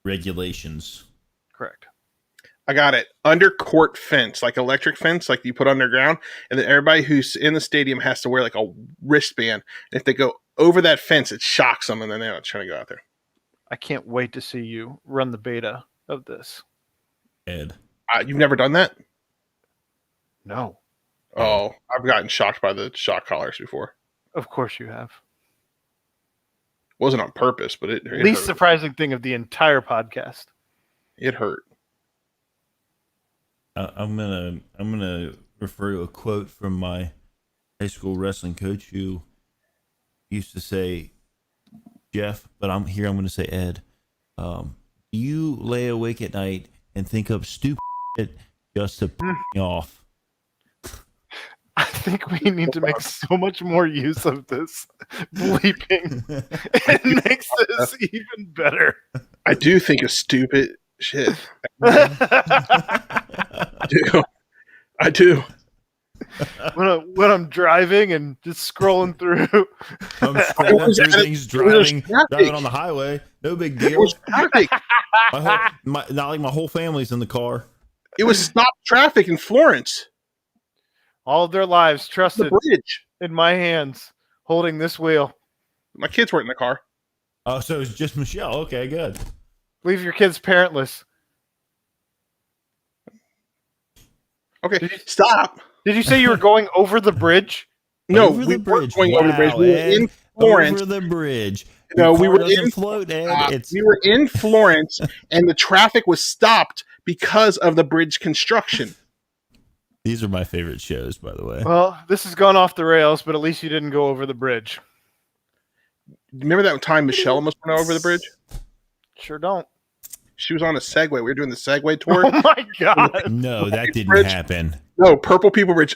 regulations. Correct. I got it. Under court fence, like electric fence, like you put underground, and then everybody who's in the stadium has to wear like a wristband. And if they go over that fence, it shocks them, and then they're not trying to go out there. I can't wait to see you run the beta of this. Ed. You've never done that? No. Oh, I've gotten shocked by the shock collars before. Of course you have. Wasn't on purpose, but it Least hurt. surprising thing of the entire podcast. It hurt. I'm gonna refer to a quote from my high school wrestling coach who used to say, Jeff, but I'm going to say Ed. You lay awake at night and think up stupid shit just to piss me off. I think we need to make so much more use of this bleeping. It makes this even better. I do think of stupid shit. I do. When I'm driving and just scrolling through. I'm scrolling through things, driving on the highway. No big deal. Not like my whole family's in the car. It was stopped traffic in Florence. All of their lives trusted The bridge. in my hands, holding this wheel. My kids weren't in the car. Oh, so it's just Michelle. Okay, good. Leave your kids parentless. Okay, stop. Did you say you were going over the bridge? No, Over we the weren't bridge. going over the bridge. We were Ed. in Florence. Over the bridge. No, Your we car were doesn't in float, Ed. We were in Florence, and the traffic was stopped because of the bridge construction. These are my favorite shows, by the way. Well, this has gone off the rails, but at least you didn't go over the bridge. Remember that time Michelle almost went over the bridge? Sure don't. She was on a Segway. We were doing the Segway tour. Oh my god. No, that didn't Bridge. happen. No, Purple People Bridge.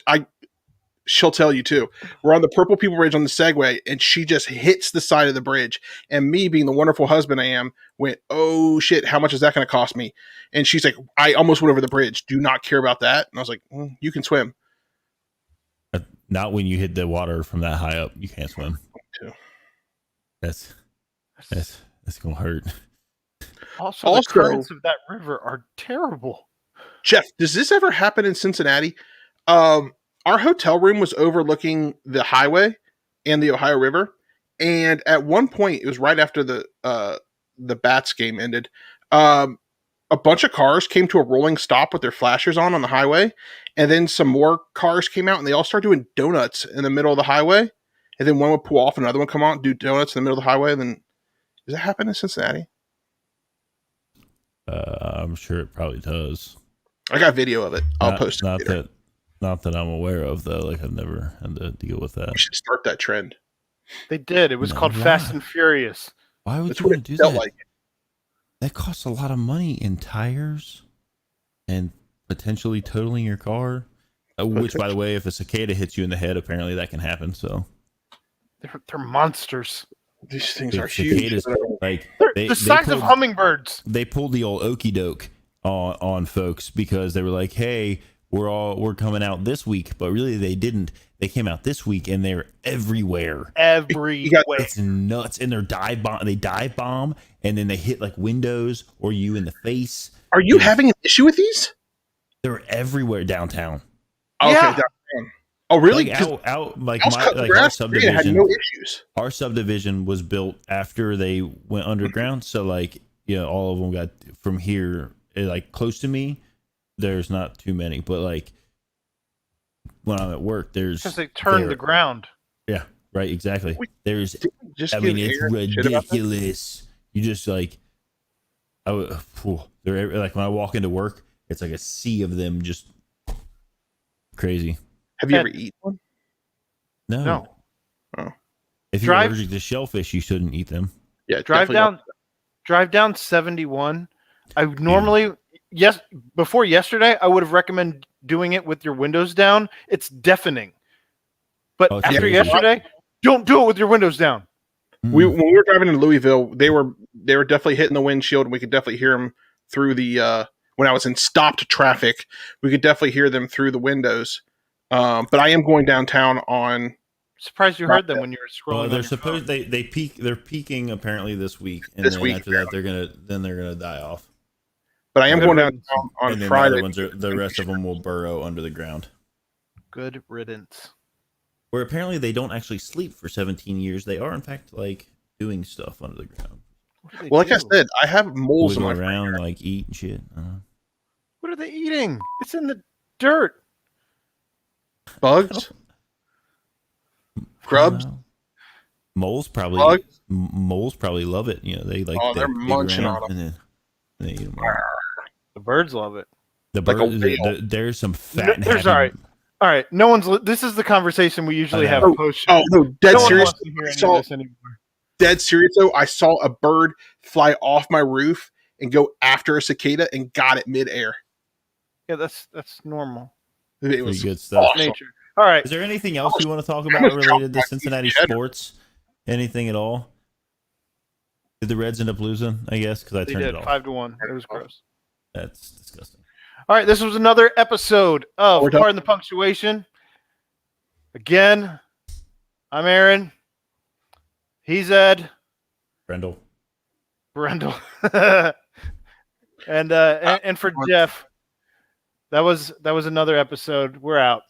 She'll tell you too. We're on the Purple People Bridge on the Segway, and she just hits the side of the bridge. And me, being the wonderful husband I am, went, "Oh shit! How much is that going to cost me?" And she's like, "I almost went over the bridge. Do not care about that." And I was like, "You can swim." Not when you hit the water from that high up. You can't swim. Too. That's gonna hurt. Also, the currents of that river are terrible. Jeff, does this ever happen in Cincinnati? Our hotel room was overlooking the highway and the Ohio River, and at one point, it was right after the Bats game ended. A bunch of cars came to a rolling stop with their flashers on the highway, and then some more cars came out, and they all started doing donuts in the middle of the highway. And then one would pull off, and another one come out and do donuts in the middle of the highway. And then, does that happen in Cincinnati? I'm sure it probably does. I got video of it. I'll post it later. Not that I'm aware of, though. Like, I've never had to deal with that. We should start that trend. They did. It was No, called why? Fast and Furious. Why would That's you what want to it do felt that? like. That costs a lot of money in tires and potentially totaling your car. Which, by the way, if a cicada hits you in the head, apparently that can happen. So They're monsters. These things the are huge. cicadas, like They're they the size pulled, of hummingbirds. they pulled the old okey doke on folks because they were like, "Hey, we're coming out this week," but really they didn't. They came out this week and they're everywhere. Everywhere. It's nuts, and they dive bomb, and then they hit like windows or you in the face. Are you having an issue with these? They're everywhere downtown. Okay, Yeah. downtown. Oh, really? Like 'Cause out like house my cut like grass, our it subdivision had no issues. Our subdivision was built after they went underground, so like all of them got from here like close to me. There's not too many, but like when I'm at work, there's Because they turned the ground. Yeah, right, exactly. Wait, There's Just I give mean, it's Aaron shit about that? ridiculous. You just like, they're like when I walk into work, it's like a sea of them, just crazy. Have you ever eaten one? No. No. Oh. If you're Drive- allergic to shellfish, you shouldn't eat them. Yeah, Drive definitely down 71. I would normally before yesterday, I would have recommended doing it with your windows down. It's deafening. But Oh, it's after crazy. yesterday, don't do it with your windows down. When we were driving in Louisville, they were definitely hitting the windshield, and we could definitely hear them through the. When I was in stopped traffic, we could definitely hear them through the windows. But I am going downtown on. Surprised you heard them when you were scrolling. Well, on they're your supposed phone. they peak. They're peaking apparently this week, and This then week, after that they're gonna die off. But I am Good going riddance. downtown on And then Friday. the rest of them will burrow under the ground. Good riddance. Where apparently they don't actually sleep for 17 years. They are in fact like doing stuff under the ground, What do they Well, like I do? said, I have moles in wiggle my around, like eat and shit. What are they eating? It's in the dirt. bugs, grubs. Moles probably Bugs? moles probably love it. They like Oh, they're dig munching around on 'em. and then they eat them. The birds love it. The Like a bird, whale. there's some fat. There's happy- all right. No one's. This is the conversation we usually I have know. post. Oh no, dead no one serious. wants to hear I any of saw this anymore. dead serious though. I saw a bird fly off my roof and go after a cicada and got it midair. Yeah, that's normal. It Pretty was good stuff. awesome. Nature. All right. Is there anything else you want to talk I about almost related to dropped my Cincinnati cheddar. sports? Anything at all? Did the Reds end up losing? I guess because I They turned did it off. 5-1. It was gross. That's disgusting. All right, this was another episode of We're done. Pardon the Punctuation. Again, I'm Aaron. He's Ed. Brendel. Brendel. and for Jeff, that was another episode. We're out.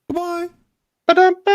Goodbye. Ba-dum-ba.